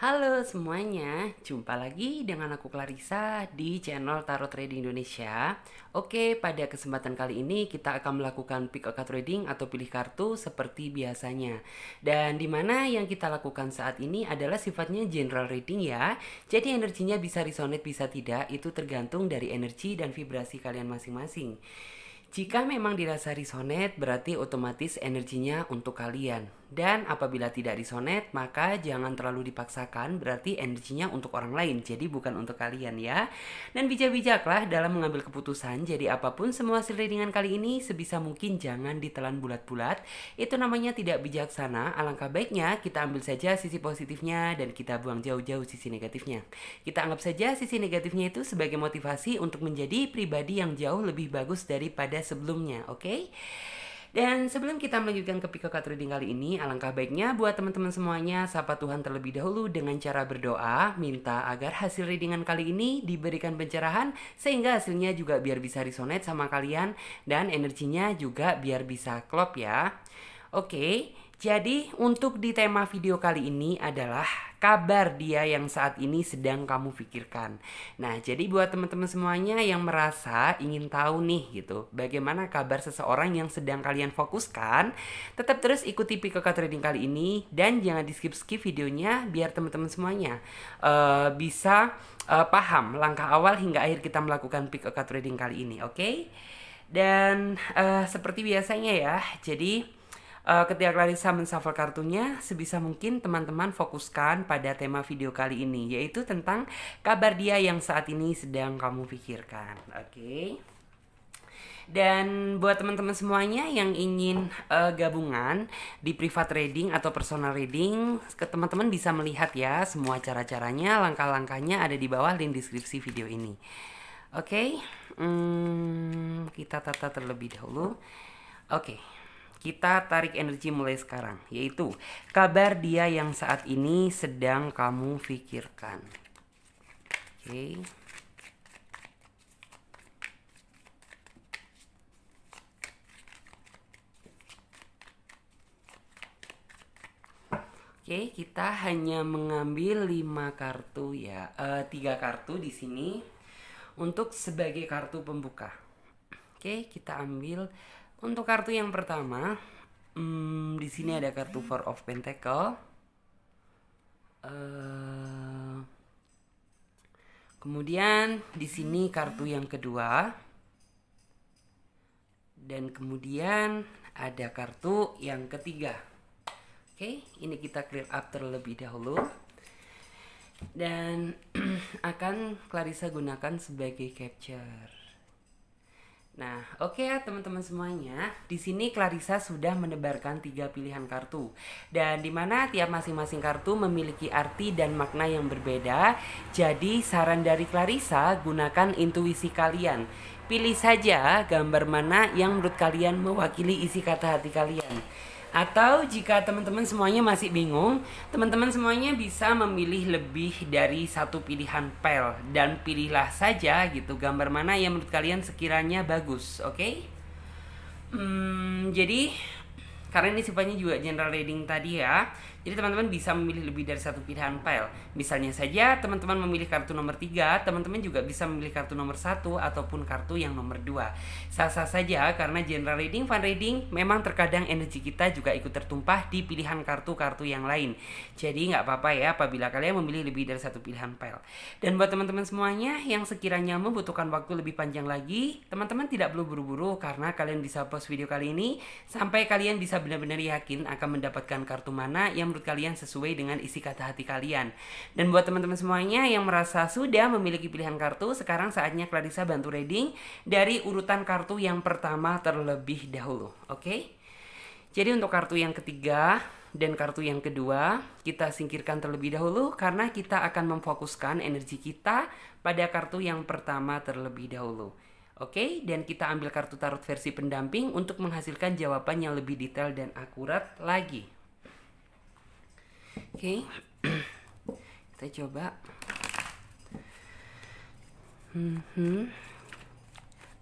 Halo semuanya, jumpa lagi dengan aku Clarissa di channel Tarot Trading Indonesia. Oke, pada kesempatan kali ini kita akan melakukan pick a card trading atau pilih kartu seperti biasanya. Dan dimana yang kita lakukan saat ini adalah sifatnya general reading ya. Jadi energinya bisa resonate bisa tidak, itu tergantung dari energi dan vibrasi kalian masing-masing. Jika memang dirasa resonate, berarti otomatis energinya untuk kalian. Dan apabila tidak resonate, maka jangan terlalu dipaksakan, berarti energinya untuk orang lain, jadi bukan untuk kalian ya. Dan bijak-bijaklah dalam mengambil keputusan, jadi apapun semua hasil readingan kali ini, sebisa mungkin jangan ditelan bulat-bulat. Itu namanya tidak bijaksana, alangkah baiknya kita ambil saja sisi positifnya dan kita buang jauh-jauh sisi negatifnya. Kita anggap saja sisi negatifnya itu sebagai motivasi untuk menjadi pribadi yang jauh lebih bagus daripada sebelumnya, oke? Dan sebelum kita melanjutkan ke Pick a Card Reading kali ini, alangkah baiknya buat teman-teman semuanya sapa Tuhan terlebih dahulu dengan cara berdoa, minta agar hasil readingan kali ini diberikan pencerahan sehingga hasilnya juga biar bisa resonate sama kalian dan energinya juga biar bisa klop ya. Oke, jadi untuk di tema video kali ini adalah kabar dia yang saat ini sedang kamu pikirkan. Nah, jadi buat teman-teman semuanya yang merasa ingin tahu nih gitu, bagaimana kabar seseorang yang sedang kalian fokuskan, tetap terus ikuti Pick a Card Trading kali ini dan jangan di skip-skip videonya biar teman-teman semuanya bisa paham langkah awal hingga akhir kita melakukan Pick a Card Trading kali ini, oke? Dan seperti biasanya ya, jadi ketika Clarissa menshuffle kartunya, sebisa mungkin teman-teman fokuskan pada tema video kali ini, yaitu tentang kabar dia yang saat ini sedang kamu pikirkan. Oke. Dan buat teman-teman semuanya yang ingin gabungan di private reading atau personal reading, teman-teman bisa melihat ya semua cara-caranya, langkah-langkahnya ada di bawah link deskripsi video ini. Oke, kita tata terlebih dahulu. Oke. Kita tarik energi mulai sekarang, yaitu kabar dia yang saat ini sedang kamu pikirkan. Oke. Oke, kita hanya mengambil 5 kartu ya, 3 kartu di sini untuk sebagai kartu pembuka. Oke, kita ambil untuk kartu yang pertama. Di sini ada kartu Four of Pentacle. Kemudian di sini kartu yang kedua. Dan kemudian ada kartu yang ketiga. Oke, ini kita clear up terlebih dahulu. Dan akan Clarissa gunakan sebagai capture. Nah, oke ya teman-teman semuanya. Di sini Clarissa sudah menebarkan 3 pilihan kartu. Dan di mana tiap masing-masing kartu memiliki arti dan makna yang berbeda. Jadi saran dari Clarissa, gunakan intuisi kalian. Pilih saja gambar mana yang menurut kalian mewakili isi kata hati kalian. Atau jika teman-teman semuanya masih bingung, teman-teman semuanya bisa memilih lebih dari satu pilihan pel. Dan pilihlah saja gitu gambar mana yang menurut kalian sekiranya bagus, oke? Jadi karena ini sifatnya juga general reading tadi ya, jadi teman-teman bisa memilih lebih dari satu pilihan file. Misalnya saja teman-teman memilih kartu nomor 3, teman-teman juga bisa memilih kartu nomor 1 ataupun kartu yang nomor 2. Sah-sah saja karena general reading, fun reading memang terkadang energi kita juga ikut tertumpah di pilihan kartu-kartu yang lain. Jadi nggak apa-apa ya apabila kalian memilih lebih dari satu pilihan file. Dan buat teman-teman semuanya yang sekiranya membutuhkan waktu lebih panjang lagi, teman-teman tidak perlu buru-buru karena kalian bisa pause video kali ini sampai kalian bisa benar-benar yakin akan mendapatkan kartu mana yang menurut kalian sesuai dengan isi kata hati kalian. Dan buat teman-teman semuanya yang merasa sudah memiliki pilihan kartu, sekarang saatnya Clarissa bantu reading dari urutan kartu yang pertama terlebih dahulu. Oke? Jadi untuk kartu yang ketiga dan kartu yang kedua kita singkirkan terlebih dahulu karena kita akan memfokuskan energi kita pada kartu yang pertama terlebih dahulu. Oke, dan kita ambil kartu tarot versi pendamping untuk menghasilkan jawaban yang lebih detail dan akurat lagi. Oke, kita coba.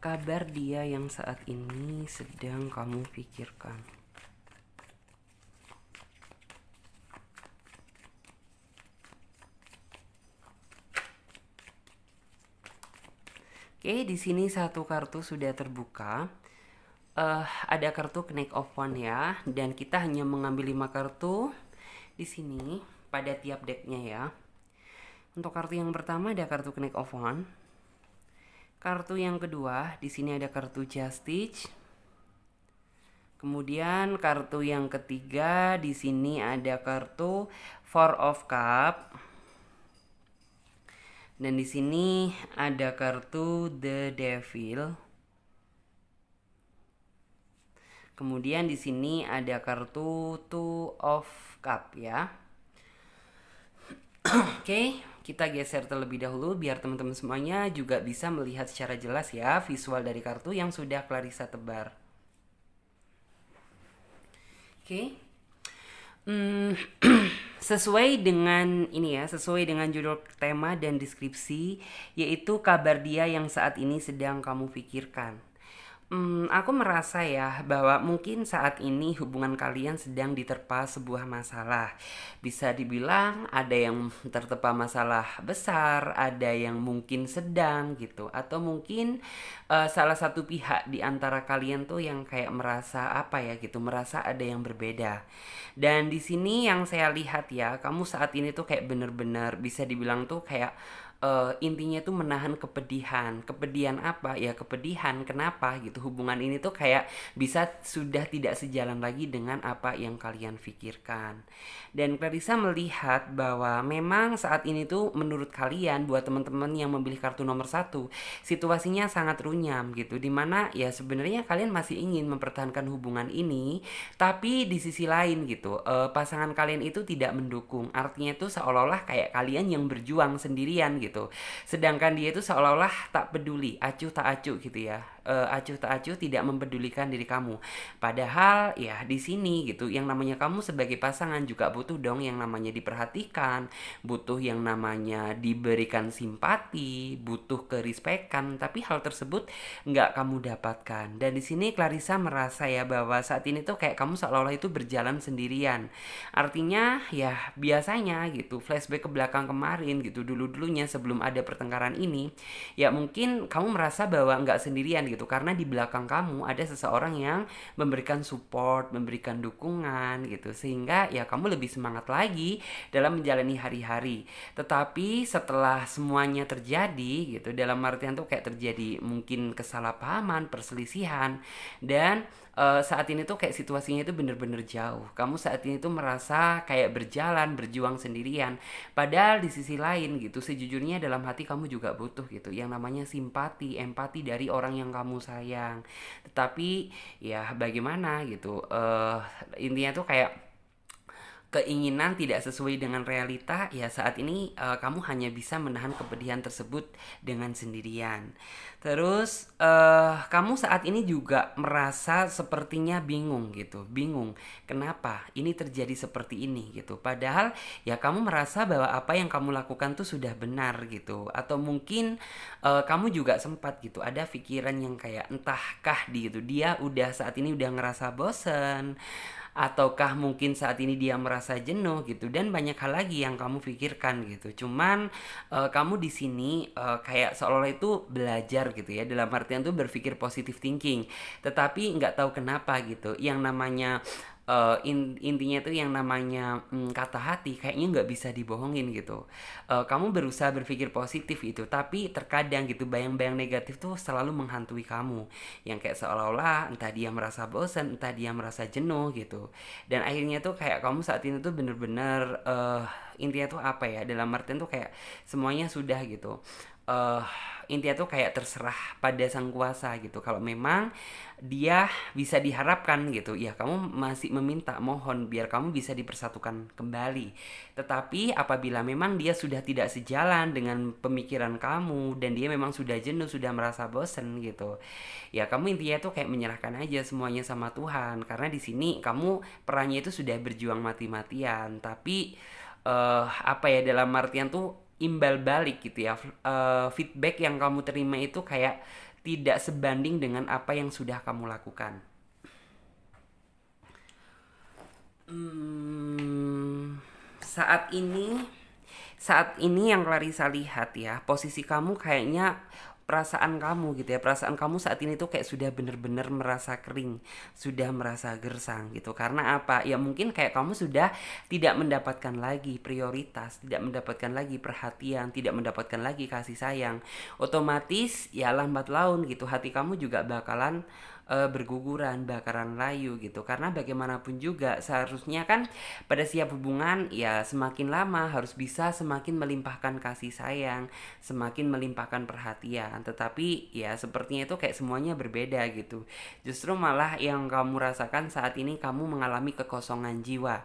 Kabar dia yang saat ini sedang kamu pikirkan. Oke, di sini satu kartu sudah terbuka. Ada kartu Knight of Wands ya, dan kita hanya mengambil 5 kartu di sini pada tiap decknya ya. Untuk kartu yang pertama ada kartu Knight of Wands. Kartu yang kedua di sini ada kartu Justice. Kemudian kartu yang ketiga di sini ada kartu Four of Cup. Dan di sini ada kartu The Devil. Kemudian di sini ada kartu Two of Cup ya. Oke, kita geser terlebih dahulu biar teman-teman semuanya juga bisa melihat secara jelas ya visual dari kartu yang sudah Clarissa tebar. Oke. Sesuai dengan ini ya, sesuai dengan judul tema dan deskripsi, yaitu kabar dia yang saat ini sedang kamu pikirkan. Aku merasa ya bahwa mungkin saat ini hubungan kalian sedang diterpa sebuah masalah. Bisa dibilang ada yang tertepa masalah besar, ada yang mungkin sedang gitu, atau mungkin salah satu pihak di antara kalian tuh yang kayak merasa apa ya gitu, merasa ada yang berbeda. Dan di sini yang saya lihat ya, kamu saat ini tuh kayak bener-bener bisa dibilang tuh kayak intinya tuh menahan kepedihan. Kepedihan apa? Ya kepedihan. Kenapa gitu? Hubungan ini tuh kayak bisa sudah tidak sejalan lagi dengan apa yang kalian pikirkan. Dan Clarissa melihat bahwa memang saat ini tuh menurut kalian buat teman-teman yang memilih kartu nomor 1, situasinya sangat runyam gitu. Dimana ya sebenarnya kalian masih ingin mempertahankan hubungan ini, tapi di sisi lain gitu, pasangan kalian itu tidak mendukung. Artinya tuh seolah-olah kayak kalian yang berjuang sendirian gitu. Sedangkan dia itu seolah-olah tak peduli, acuh tak acuh gitu ya. Acuh tak acuh tidak mempedulikan diri kamu. Padahal ya di sini gitu, yang namanya kamu sebagai pasangan juga butuh dong yang namanya diperhatikan, butuh yang namanya diberikan simpati, butuh kerespekan, tapi hal tersebut nggak kamu dapatkan. Dan di sini Clarissa merasa ya bahwa saat ini tuh kayak kamu seolah-olah itu berjalan sendirian. Artinya ya biasanya gitu, flashback ke belakang kemarin gitu, dulu-dulunya sebelum ada pertengkaran ini, ya mungkin kamu merasa bahwa nggak sendirian gitu, karena di belakang kamu ada seseorang yang memberikan support, memberikan dukungan gitu, sehingga ya kamu lebih semangat lagi dalam menjalani hari-hari. Tetapi setelah semuanya terjadi gitu, dalam artian tuh kayak terjadi mungkin kesalahpahaman, perselisihan, dan saat ini tuh kayak situasinya itu bener-bener jauh. Kamu saat ini tuh merasa kayak berjalan, berjuang sendirian. Padahal di sisi lain gitu, sejujurnya dalam hati kamu juga butuh gitu, yang namanya simpati, empati dari orang yang kamu sayang. Tetapi ya bagaimana gitu, intinya tuh kayak keinginan tidak sesuai dengan realita, ya saat ini kamu hanya bisa menahan kepedihan tersebut dengan sendirian. Terus kamu saat ini juga merasa sepertinya bingung gitu, bingung kenapa ini terjadi seperti ini gitu. Padahal ya kamu merasa bahwa apa yang kamu lakukan tuh sudah benar gitu, atau mungkin kamu juga sempat gitu ada pikiran yang kayak entahkah gitu dia udah saat ini udah ngerasa bosen, ataukah mungkin saat ini dia merasa jenuh gitu, dan banyak hal lagi yang kamu pikirkan gitu. Cuman kamu di sini kayak seolah-olah itu belajar gitu ya, dalam artian tuh berpikir positive thinking, tetapi nggak tahu kenapa gitu yang namanya intinya tuh yang namanya kata hati kayaknya nggak bisa dibohongin gitu. Kamu berusaha berpikir positif itu, tapi terkadang gitu bayang-bayang negatif tuh selalu menghantui kamu, yang kayak seolah-olah entah dia merasa bosan, entah dia merasa jenuh gitu. Dan akhirnya tuh kayak kamu saat ini tuh bener-bener intinya tuh apa ya, dalam artian tuh kayak semuanya sudah gitu, uh, intinya tuh kayak terserah pada sang kuasa gitu. Kalau memang dia bisa diharapkan gitu, ya kamu masih meminta, mohon biar kamu bisa dipersatukan kembali. Tetapi apabila memang dia sudah tidak sejalan dengan pemikiran kamu, dan dia memang sudah jenuh, sudah merasa bosen gitu, ya kamu intinya tuh kayak menyerahkan aja semuanya sama Tuhan, karena di sini kamu perannya itu sudah berjuang mati-matian. Tapi apa ya, dalam artian tuh imbal balik gitu ya, feedback yang kamu terima itu kayak tidak sebanding dengan apa yang sudah kamu lakukan. Hmm, saat ini saat ini yang Clarissa lihat ya, posisi kamu kayaknya perasaan kamu gitu ya, perasaan kamu saat ini tuh kayak sudah bener-bener merasa kering, sudah merasa gersang gitu. Karena apa? Ya mungkin kayak kamu sudah tidak mendapatkan lagi prioritas, tidak mendapatkan lagi perhatian, tidak mendapatkan lagi kasih sayang. Otomatis ya lambat laun gitu hati kamu juga bakalan berguguran, bakaran layu gitu. Karena bagaimanapun juga seharusnya kan pada setiap hubungan ya semakin lama harus bisa semakin melimpahkan kasih sayang, semakin melimpahkan perhatian. Tetapi ya sepertinya itu kayak semuanya berbeda gitu. Justru malah yang kamu rasakan saat ini kamu mengalami kekosongan jiwa.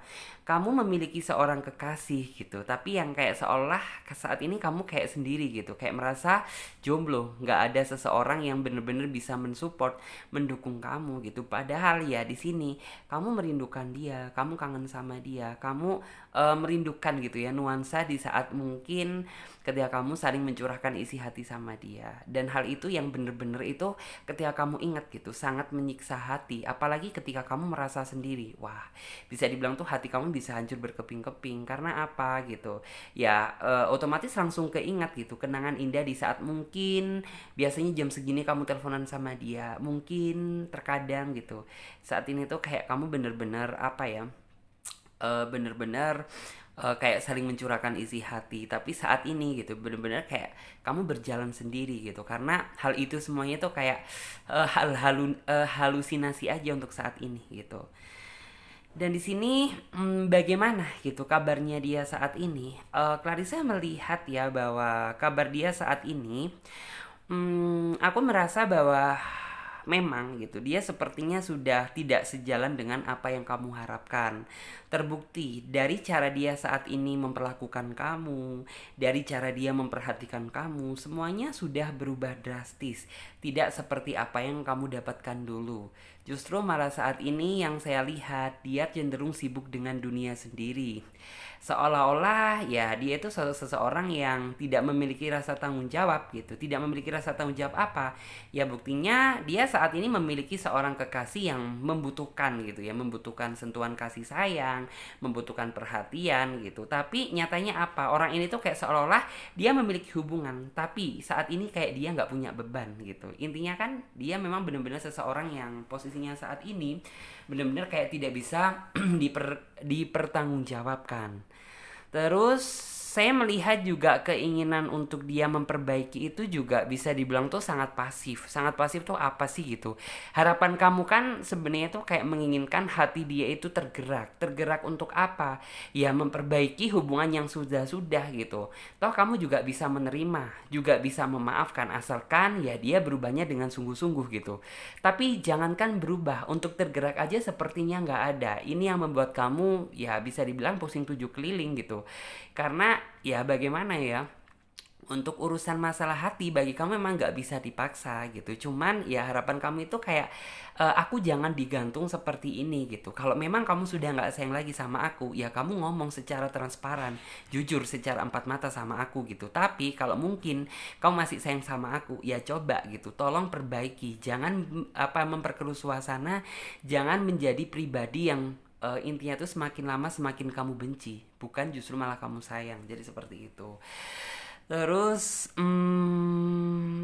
Kamu memiliki seorang kekasih gitu, tapi yang kayak seolah saat ini kamu kayak sendiri gitu, kayak merasa jomblo, nggak ada seseorang yang bener-bener bisa mensupport, mendukung kamu gitu. Padahal ya di sini kamu merindukan dia, kamu kangen sama dia, kamu merindukan gitu ya nuansa di saat mungkin ketika kamu saling mencurahkan isi hati sama dia. Dan hal itu yang bener-bener itu ketika kamu ingat gitu sangat menyiksa hati, apalagi ketika kamu merasa sendiri. Wah, bisa dibilang tuh hati kamu bisa hancur berkeping-keping. Karena apa gitu ya, otomatis langsung keingat gitu kenangan indah di saat mungkin biasanya jam segini kamu teleponan sama dia, mungkin terkadang gitu saat ini tuh kayak kamu bener-bener apa ya, bener-bener kayak saling mencurahkan isi hati. Tapi saat ini gitu bener-bener kayak kamu berjalan sendiri gitu, karena hal itu semuanya tuh kayak halusinasi aja untuk saat ini gitu. Dan di sini bagaimana gitu kabarnya dia saat ini? Clarissa melihat ya bahwa kabar dia saat ini, aku merasa bahwa memang gitu dia sepertinya sudah tidak sejalan dengan apa yang kamu harapkan. Terbukti dari cara dia saat ini memperlakukan kamu, dari cara dia memperhatikan kamu, semuanya sudah berubah drastis. Tidak seperti apa yang kamu dapatkan dulu. Justru malah saat ini yang saya lihat dia cenderung sibuk dengan dunia sendiri. Seolah-olah ya dia itu seseorang yang tidak memiliki rasa tanggung jawab gitu. Tidak memiliki rasa tanggung jawab apa? Ya buktinya dia saat ini memiliki seorang kekasih yang membutuhkan gitu ya, membutuhkan sentuhan kasih sayang, membutuhkan perhatian gitu. Tapi nyatanya apa? Orang ini tuh kayak seolah-olah dia memiliki hubungan, tapi saat ini kayak dia nggak punya beban gitu. Intinya kan dia memang benar-benar seseorang yang posisinya saat ini benar-benar kayak tidak bisa dipertanggungjawabkan. Terus saya melihat juga keinginan untuk dia memperbaiki itu juga bisa dibilang tuh sangat pasif. Sangat pasif tuh apa sih gitu? Harapan kamu kan sebenarnya tuh kayak menginginkan hati dia itu tergerak. Tergerak untuk apa? Ya memperbaiki hubungan yang sudah-sudah gitu. Toh kamu juga bisa menerima, juga bisa memaafkan asalkan ya dia berubahnya dengan sungguh-sungguh gitu. Tapi jangankan berubah, untuk tergerak aja sepertinya nggak ada. Ini yang membuat kamu ya bisa dibilang pusing tujuh keliling gitu. Karena ya bagaimana ya, untuk urusan masalah hati bagi kamu memang nggak bisa dipaksa gitu. Cuman ya harapan kamu itu kayak aku jangan digantung seperti ini gitu. Kalau memang kamu sudah nggak sayang lagi sama aku, ya kamu ngomong secara transparan, jujur secara empat mata sama aku gitu. Tapi kalau mungkin kamu masih sayang sama aku, ya coba gitu. Tolong perbaiki. Jangan memperkeruh suasana. Jangan menjadi pribadi yang intinya tuh semakin lama semakin kamu benci, bukan justru malah kamu sayang. Jadi seperti itu. Terus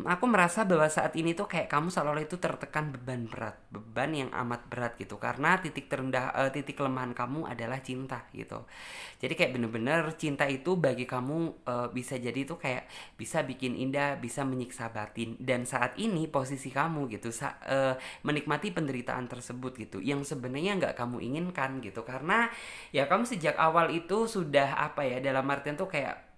aku merasa bahwa saat ini tuh kayak kamu seolah-olah itu tertekan beban berat, beban yang amat berat gitu. Karena titik terendah, titik kelemahan kamu adalah cinta gitu. Jadi kayak bener-bener cinta itu bagi kamu bisa jadi itu kayak bisa bikin indah, bisa menyiksa batin. Dan saat ini posisi kamu gitu menikmati penderitaan tersebut gitu, yang sebenarnya nggak kamu inginkan gitu. Karena ya kamu sejak awal itu sudah apa ya, dalam artian tuh kayak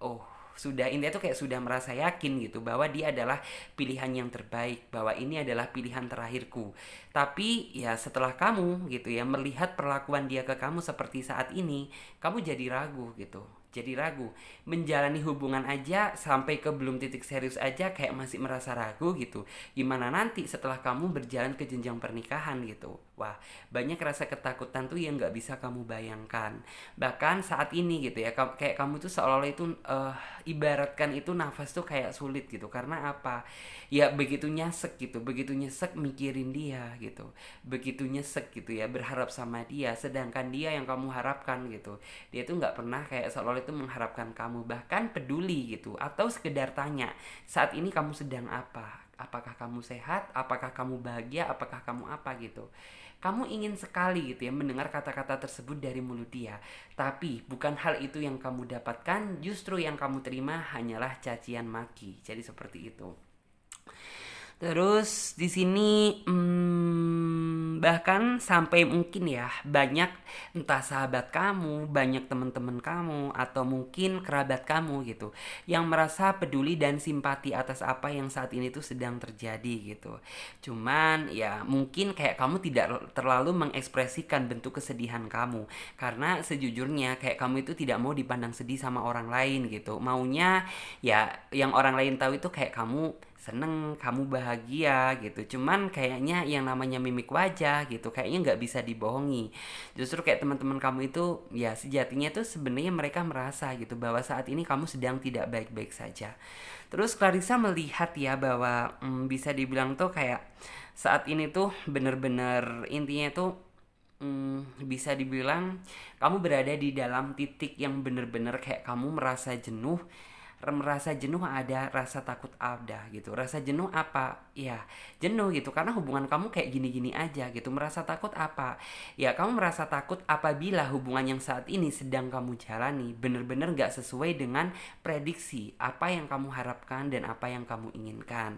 sudah India tuh kayak sudah merasa yakin gitu bahwa dia adalah pilihan yang terbaik, bahwa ini adalah pilihan terakhirku. Tapi ya setelah kamu gitu ya melihat perlakuan dia ke kamu seperti saat ini, kamu jadi ragu gitu. Jadi ragu, menjalani hubungan aja sampai ke belum titik serius aja kayak masih merasa ragu gitu. Gimana nanti setelah kamu berjalan ke jenjang pernikahan gitu. Wah, banyak rasa ketakutan tuh yang nggak bisa kamu bayangkan. Bahkan saat ini gitu ya, kayak kamu tuh seolah-olah itu ibaratkan itu nafas tuh kayak sulit gitu. Karena apa? Ya begitu nyesek gitu, begitu nyesek mikirin dia gitu. Begitu nyesek gitu ya, berharap sama dia. Sedangkan dia yang kamu harapkan gitu. Dia tuh nggak pernah kayak seolah-olah itu mengharapkan kamu. Bahkan peduli gitu. Atau sekedar tanya, saat ini kamu sedang apa? Apakah kamu sehat? Apakah kamu bahagia? Apakah kamu apa gitu? Kamu ingin sekali gitu ya mendengar kata-kata tersebut dari mulut dia. Tapi bukan hal itu yang kamu dapatkan, justru yang kamu terima hanyalah cacian maki. Jadi seperti itu. Terus di sini bahkan sampai mungkin ya banyak entah sahabat kamu, banyak teman-teman kamu atau mungkin kerabat kamu gitu yang merasa peduli dan simpati atas apa yang saat ini tuh sedang terjadi gitu. Cuman ya mungkin kayak kamu tidak terlalu mengekspresikan bentuk kesedihan kamu karena sejujurnya kayak kamu itu tidak mau dipandang sedih sama orang lain gitu. Maunya ya yang orang lain tahu itu kayak kamu seneng, kamu bahagia gitu. Cuman kayaknya yang namanya mimik wajah gitu kayaknya nggak bisa dibohongi. Justru kayak teman-teman kamu itu ya sejatinya tuh sebenarnya mereka merasa gitu bahwa saat ini kamu sedang tidak baik-baik saja. Terus Clarissa melihat ya bahwa bisa dibilang tuh kayak saat ini tuh bener-bener intinya tuh bisa dibilang kamu berada di dalam titik yang bener-bener kayak kamu merasa jenuh, ada rasa takut ada gitu. Rasa jenuh apa? Ya jenuh gitu karena hubungan kamu kayak gini-gini aja gitu. Merasa takut apa? Ya kamu merasa takut apabila hubungan yang saat ini sedang kamu jalani bener-bener gak sesuai dengan prediksi apa yang kamu harapkan dan apa yang kamu inginkan.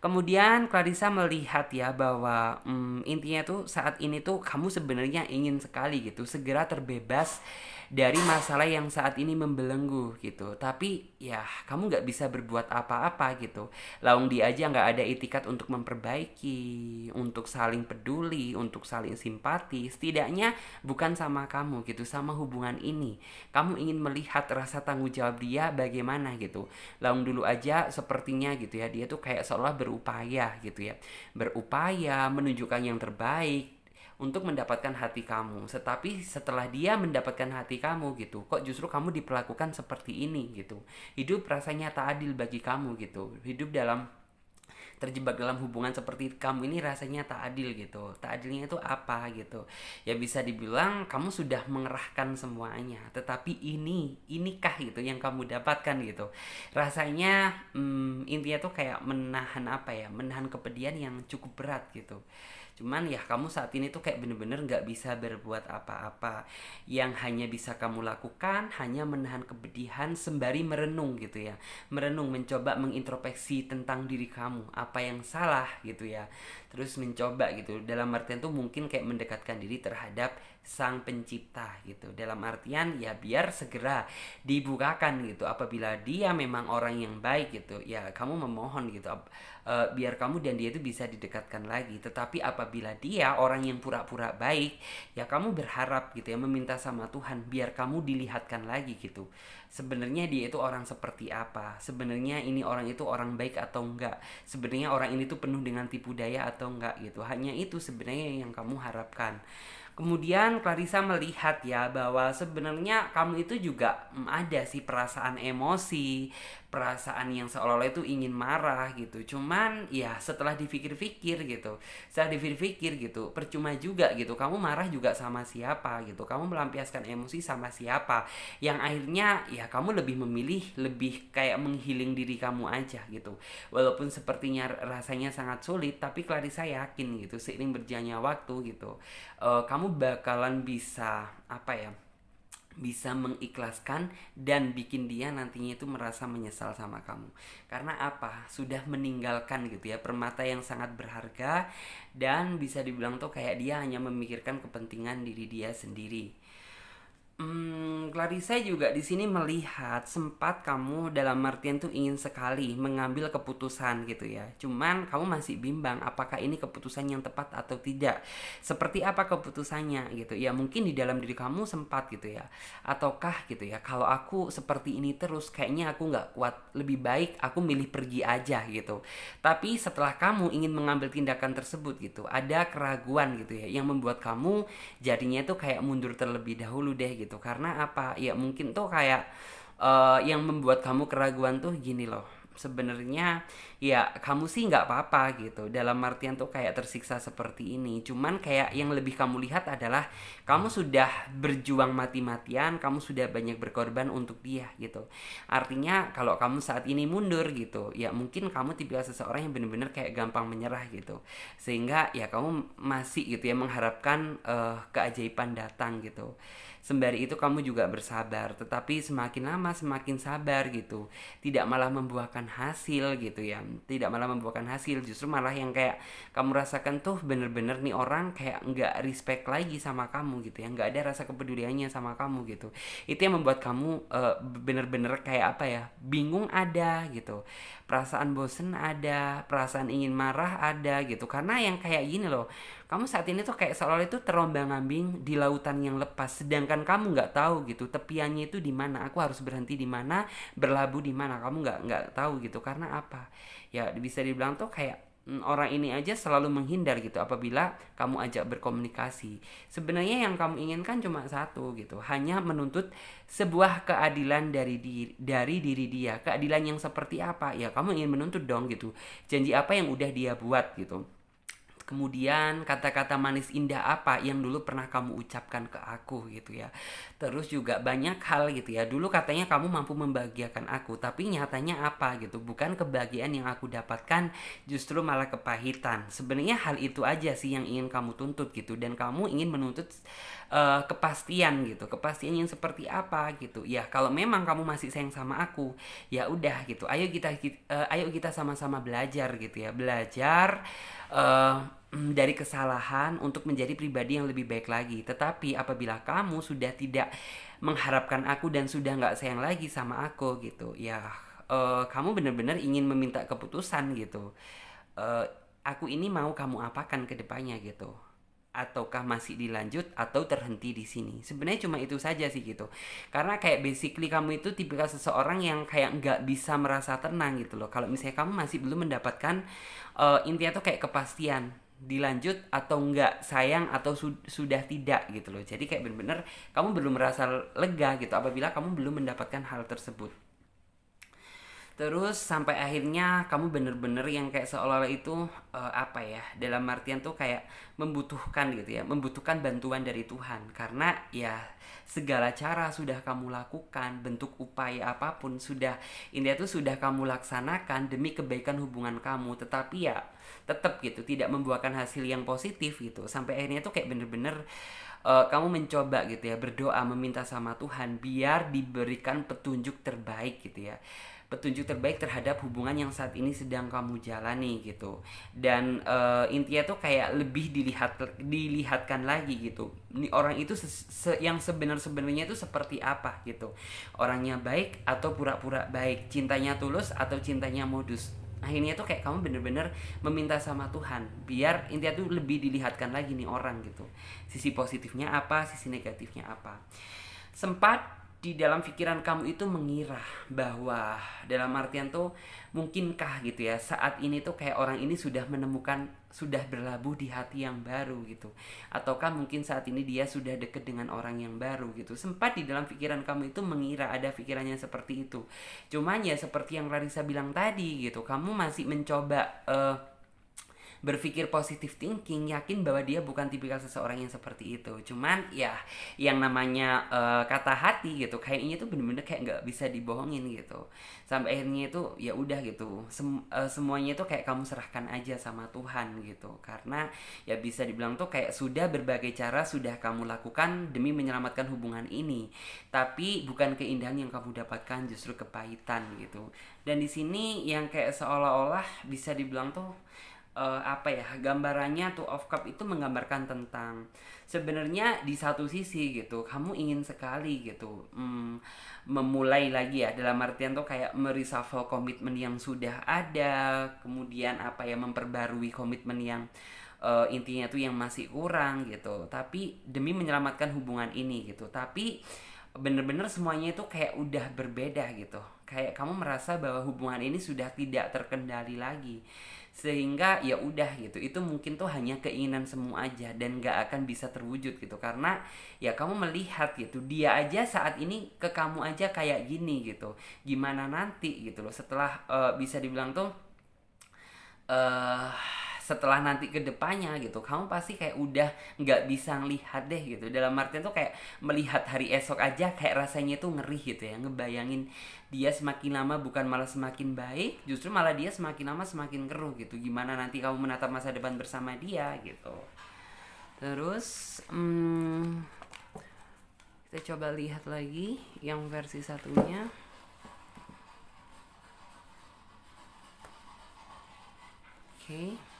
Kemudian Clarissa melihat ya bahwa intinya tuh saat ini tuh kamu sebenarnya ingin sekali gitu segera terbebas dari masalah yang saat ini membelenggu gitu. Tapi ya kamu nggak bisa berbuat apa-apa gitu. Laung dia aja nggak ada itikat untuk memperbaiki, untuk saling peduli, untuk saling simpati. Setidaknya bukan sama kamu gitu, sama hubungan ini. Kamu ingin melihat rasa tanggung jawab dia bagaimana gitu. Laung dulu aja sepertinya gitu ya, dia tuh kayak seolah berupaya gitu ya. Berupaya menunjukkan yang terbaik untuk mendapatkan hati kamu. Tetapi setelah dia mendapatkan hati kamu gitu, kok justru kamu diperlakukan seperti ini gitu. Hidup rasanya tak adil bagi kamu gitu. Hidup terjebak dalam hubungan seperti kamu ini rasanya tak adil gitu. Tak adilnya itu apa gitu? Ya bisa dibilang kamu sudah mengerahkan semuanya, tetapi inikah gitu yang kamu dapatkan gitu. Rasanya intinya tuh kayak menahan apa ya? Menahan kepedihan yang cukup berat gitu. Cuman ya kamu saat ini tuh kayak bener-bener gak bisa berbuat apa-apa. Yang hanya bisa kamu lakukan hanya menahan kepedihan sembari merenung gitu ya. Merenung, mencoba mengintrospeksi tentang diri kamu, apa yang salah gitu ya. Terus mencoba gitu, dalam artian tuh mungkin kayak mendekatkan diri terhadap sang pencipta gitu. Dalam artian ya biar segera dibukakan gitu. Apabila dia memang orang yang baik gitu, ya kamu memohon gitu, biar kamu dan dia itu bisa didekatkan lagi. Tetapi apabila dia orang yang pura-pura baik, ya kamu berharap gitu ya, meminta sama Tuhan biar kamu dilihatkan lagi gitu. Sebenarnya dia itu orang seperti apa? Sebenarnya ini orang itu orang baik atau enggak? Sebenarnya orang ini tuh penuh dengan tipu daya atau enggak gitu. Hanya itu sebenarnya yang kamu harapkan. Kemudian Clarissa melihat ya bahwa sebenarnya kamu itu juga ada sih perasaan emosi, perasaan yang seolah-olah itu ingin marah gitu. Cuman ya setelah dipikir-pikir gitu, percuma juga gitu. Kamu marah juga sama siapa gitu. Kamu melampiaskan emosi sama siapa. Yang akhirnya ya kamu lebih memilih lebih kayak menghealing diri kamu aja gitu. Walaupun sepertinya rasanya sangat sulit, tapi Clarissa yakin gitu seiring berjalannya waktu gitu, kamu bakalan bisa apa ya, bisa mengikhlaskan dan bikin dia nantinya itu merasa menyesal sama kamu. Karena apa? Sudah meninggalkan gitu ya permata yang sangat berharga, dan bisa dibilang tuh kayak dia hanya memikirkan kepentingan diri dia sendiri. Clarissa juga di sini melihat sempat kamu dalam artian tuh ingin sekali mengambil keputusan gitu ya. Cuman kamu masih bimbang apakah ini keputusan yang tepat atau tidak. Seperti apa keputusannya gitu. Ya mungkin di dalam diri kamu sempat gitu ya. Ataukah gitu ya, kalau aku seperti ini terus kayaknya aku nggak kuat. Lebih baik aku milih pergi aja gitu. Tapi setelah kamu ingin mengambil tindakan tersebut gitu, ada keraguan gitu ya yang membuat kamu jadinya tuh kayak mundur terlebih dahulu deh gitu. Karena apa ya, mungkin tuh kayak yang membuat kamu keraguan tuh gini loh, sebenarnya ya kamu sih nggak apa-apa gitu, dalam artian tuh kayak tersiksa seperti ini, cuman kayak yang lebih kamu lihat adalah kamu sudah berjuang mati-matian, kamu sudah banyak berkorban untuk dia gitu. Artinya kalau kamu saat ini mundur gitu ya, mungkin kamu tipikal seseorang yang bener-bener kayak gampang menyerah gitu, sehingga ya kamu masih gitu ya mengharapkan keajaiban datang gitu. Sembari itu kamu juga bersabar, tetapi semakin lama semakin sabar gitu. Tidak malah membuahkan hasil gitu ya. Tidak malah membuahkan hasil, justru malah yang kayak kamu rasakan tuh bener-bener nih orang kayak nggak respect lagi sama kamu gitu ya. Nggak ada rasa kepeduliannya sama kamu gitu. Itu yang membuat kamu bener-bener kayak apa ya, bingung ada gitu. Perasaan bosen ada, perasaan ingin marah ada gitu. Karena yang kayak gini loh, kamu saat ini tuh kayak seolah itu terombang-ambing di lautan yang lepas, sedangkan kamu nggak tahu gitu tepiannya itu di mana, aku harus berhenti di mana, berlabuh di mana, kamu nggak tahu gitu. Karena apa ya, bisa dibilang tuh kayak orang ini aja selalu menghindar gitu apabila kamu ajak berkomunikasi. Sebenarnya yang kamu inginkan cuma satu gitu, hanya menuntut sebuah keadilan dari diri dia. Keadilan yang seperti apa ya, kamu ingin menuntut dong gitu, janji apa yang udah dia buat gitu. Kemudian kata-kata manis indah apa yang dulu pernah kamu ucapkan ke aku gitu ya. Terus juga banyak hal gitu ya. Dulu katanya kamu mampu membahagiakan aku, tapi nyatanya apa gitu? Bukan kebahagiaan yang aku dapatkan, justru malah kepahitan. Sebenarnya hal itu aja sih yang ingin kamu tuntut gitu, dan kamu ingin menuntut kepastian gitu. Kepastian yang seperti apa gitu. Ya, kalau memang kamu masih sayang sama aku, ya udah gitu. Ayo kita sama-sama belajar gitu ya. Belajar eh, dari kesalahan untuk menjadi pribadi yang lebih baik lagi. Tetapi apabila kamu sudah tidak mengharapkan aku dan sudah nggak sayang lagi sama aku gitu, ya kamu benar-benar ingin meminta keputusan gitu. Eh, aku ini mau kamu apakan ke depannya gitu, ataukah masih dilanjut atau terhenti di sini. Sebenarnya cuma itu saja sih gitu. Karena kayak basically kamu itu tipikal seseorang yang kayak nggak bisa merasa tenang gitu loh. Kalau misalnya kamu masih belum mendapatkan intinya tuh kayak kepastian dilanjut atau enggak, sayang atau sudah tidak gitu loh. Jadi kayak bener-bener kamu belum merasa lega gitu apabila kamu belum mendapatkan hal tersebut. Terus sampai akhirnya kamu bener-bener yang kayak seolah-olah itu apa ya, dalam artian tuh kayak membutuhkan gitu ya, membutuhkan bantuan dari Tuhan. Karena ya segala cara sudah kamu lakukan, bentuk upaya apapun sudah, India tuh sudah kamu laksanakan demi kebaikan hubungan kamu, tetapi ya tetap gitu tidak membuahkan hasil yang positif gitu. Sampai akhirnya tuh kayak bener-bener kamu mencoba gitu ya, berdoa meminta sama Tuhan biar diberikan petunjuk terbaik gitu ya, petunjuk terbaik terhadap hubungan yang saat ini sedang kamu jalani gitu. Dan intinya tuh kayak lebih dilihatkan lagi gitu, ini orang itu yang sebenarnya itu seperti apa gitu, orangnya baik atau pura-pura baik, cintanya tulus atau cintanya modus. Akhirnya tuh kayak kamu bener-bener meminta sama Tuhan biar intinya tuh lebih dilihatkan lagi nih orang gitu, sisi positifnya apa, sisi negatifnya apa. Sempat di dalam pikiran kamu itu mengira bahwa dalam artian tuh mungkinkah gitu ya, saat ini tuh kayak orang ini sudah menemukan, sudah berlabuh di hati yang baru gitu, ataukah mungkin saat ini dia sudah deket dengan orang yang baru gitu. Sempat di dalam pikiran kamu itu mengira, ada pikirannya seperti itu. Cuman ya seperti yang Larissa bilang tadi gitu, kamu masih mencoba berpikir positif thinking, yakin bahwa dia bukan tipikal seseorang yang seperti itu. Cuman ya yang namanya kata hati gitu, kayaknya tuh bener-bener kayak nggak bisa dibohongin gitu. Sampai akhirnya itu ya udah gitu, semuanya itu kayak kamu serahkan aja sama Tuhan gitu. Karena ya bisa dibilang tuh kayak sudah berbagai cara sudah kamu lakukan demi menyelamatkan hubungan ini, tapi bukan keindahan yang kamu dapatkan, justru kepahitan gitu. Dan di sini yang kayak seolah-olah bisa dibilang tuh apa ya, gambarannya Two of Cup itu menggambarkan tentang sebenarnya di satu sisi gitu kamu ingin sekali gitu memulai lagi ya, dalam artian tuh kayak mereshuffle komitmen yang sudah ada, kemudian apa ya, memperbarui komitmen yang intinya tuh yang masih kurang gitu, tapi demi menyelamatkan hubungan ini gitu. Tapi bener-bener semuanya itu kayak udah berbeda gitu, kayak kamu merasa bahwa hubungan ini sudah tidak terkendali lagi, sehingga ya udah gitu, itu mungkin tuh hanya keinginan semu aja dan gak akan bisa terwujud gitu, karena ya kamu melihat gitu dia aja saat ini ke kamu aja kayak gini gitu, gimana nanti gitu loh setelah bisa dibilang tuh eh setelah nanti ke depannya gitu kamu pasti kayak udah nggak bisa ngelihat deh gitu, dalam artian tuh kayak melihat hari esok aja kayak rasanya tuh ngeri gitu ya, ngebayangin dia semakin lama bukan malah semakin baik, justru malah dia semakin lama semakin keruh gitu, gimana nanti kamu menatap masa depan bersama dia gitu. Terus kita coba lihat lagi yang versi satunya. Oke.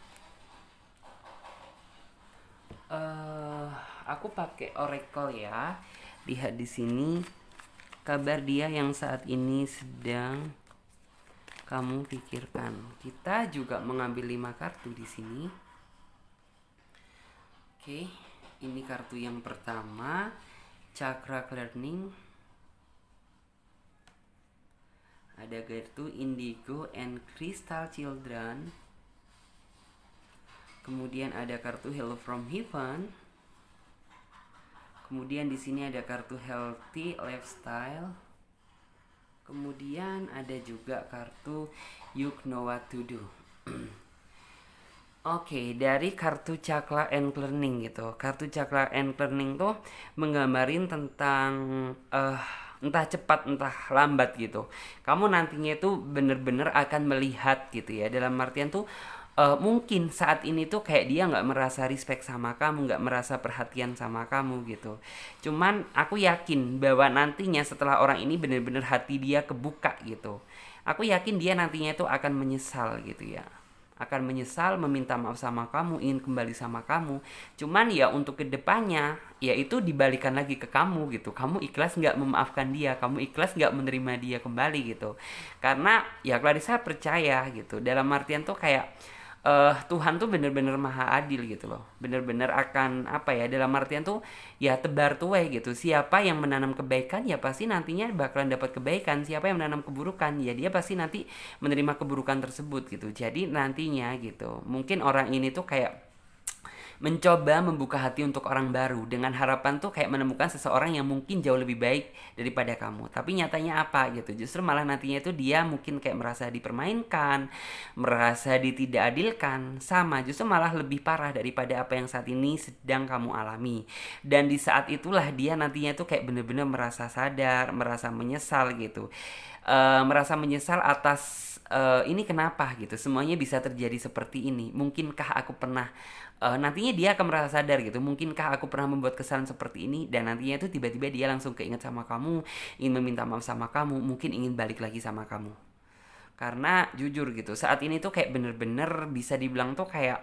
eh aku pakai Oracle ya. Lihat di sini kabar dia yang saat ini sedang kamu pikirkan. Kita juga mengambil 5 kartu di sini. Oke, ini kartu yang pertama, Chakra Clearing. Ada kartu Indigo and Crystal Children. Kemudian ada kartu Hello from Heaven. Kemudian di sini ada kartu Healthy Lifestyle. Kemudian ada juga kartu You Know What to Do. Oke, dari kartu Chakra and Clearing gitu. Kartu Chakra and Clearing tuh menggambarin tentang entah cepat entah lambat gitu. Kamu nantinya itu bener-bener akan melihat gitu ya. Dalam artian tuh mungkin saat ini tuh kayak dia nggak merasa respect sama kamu, nggak merasa perhatian sama kamu gitu. Cuman aku yakin bahwa nantinya setelah orang ini bener-bener hati dia kebuka gitu, aku yakin dia nantinya itu akan menyesal gitu ya, akan menyesal, meminta maaf sama kamu, ingin kembali sama kamu. Cuman ya untuk kedepannya ya itu dibalikan lagi ke kamu gitu, kamu ikhlas nggak memaafkan dia, kamu ikhlas nggak menerima dia kembali gitu. Karena ya Clarissa percaya gitu, dalam artian tuh kayak Tuhan tuh bener-bener maha adil gitu loh, bener-bener akan apa ya, dalam artian tuh ya tebar tuai gitu, siapa yang menanam kebaikan ya pasti nantinya bakalan dapat kebaikan, siapa yang menanam keburukan ya dia pasti nanti menerima keburukan tersebut gitu. Jadi nantinya gitu mungkin orang ini tuh kayak mencoba membuka hati untuk orang baru dengan harapan tuh kayak menemukan seseorang yang mungkin jauh lebih baik daripada kamu, tapi nyatanya apa gitu, justru malah nantinya itu dia mungkin kayak merasa dipermainkan, merasa ditidakadilkan, sama justru malah lebih parah daripada apa yang saat ini sedang kamu alami. Dan di saat itulah dia nantinya tuh kayak bener-bener merasa sadar, merasa menyesal gitu, merasa menyesal atas ini kenapa gitu semuanya bisa terjadi seperti ini, mungkinkah aku pernah nantinya dia akan merasa sadar gitu, mungkinkah aku pernah membuat kesalahan seperti ini, dan nantinya itu tiba-tiba dia langsung keinget sama kamu, ingin meminta maaf sama kamu, mungkin ingin balik lagi sama kamu. Karena jujur gitu saat ini tuh kayak bener-bener bisa dibilang tuh kayak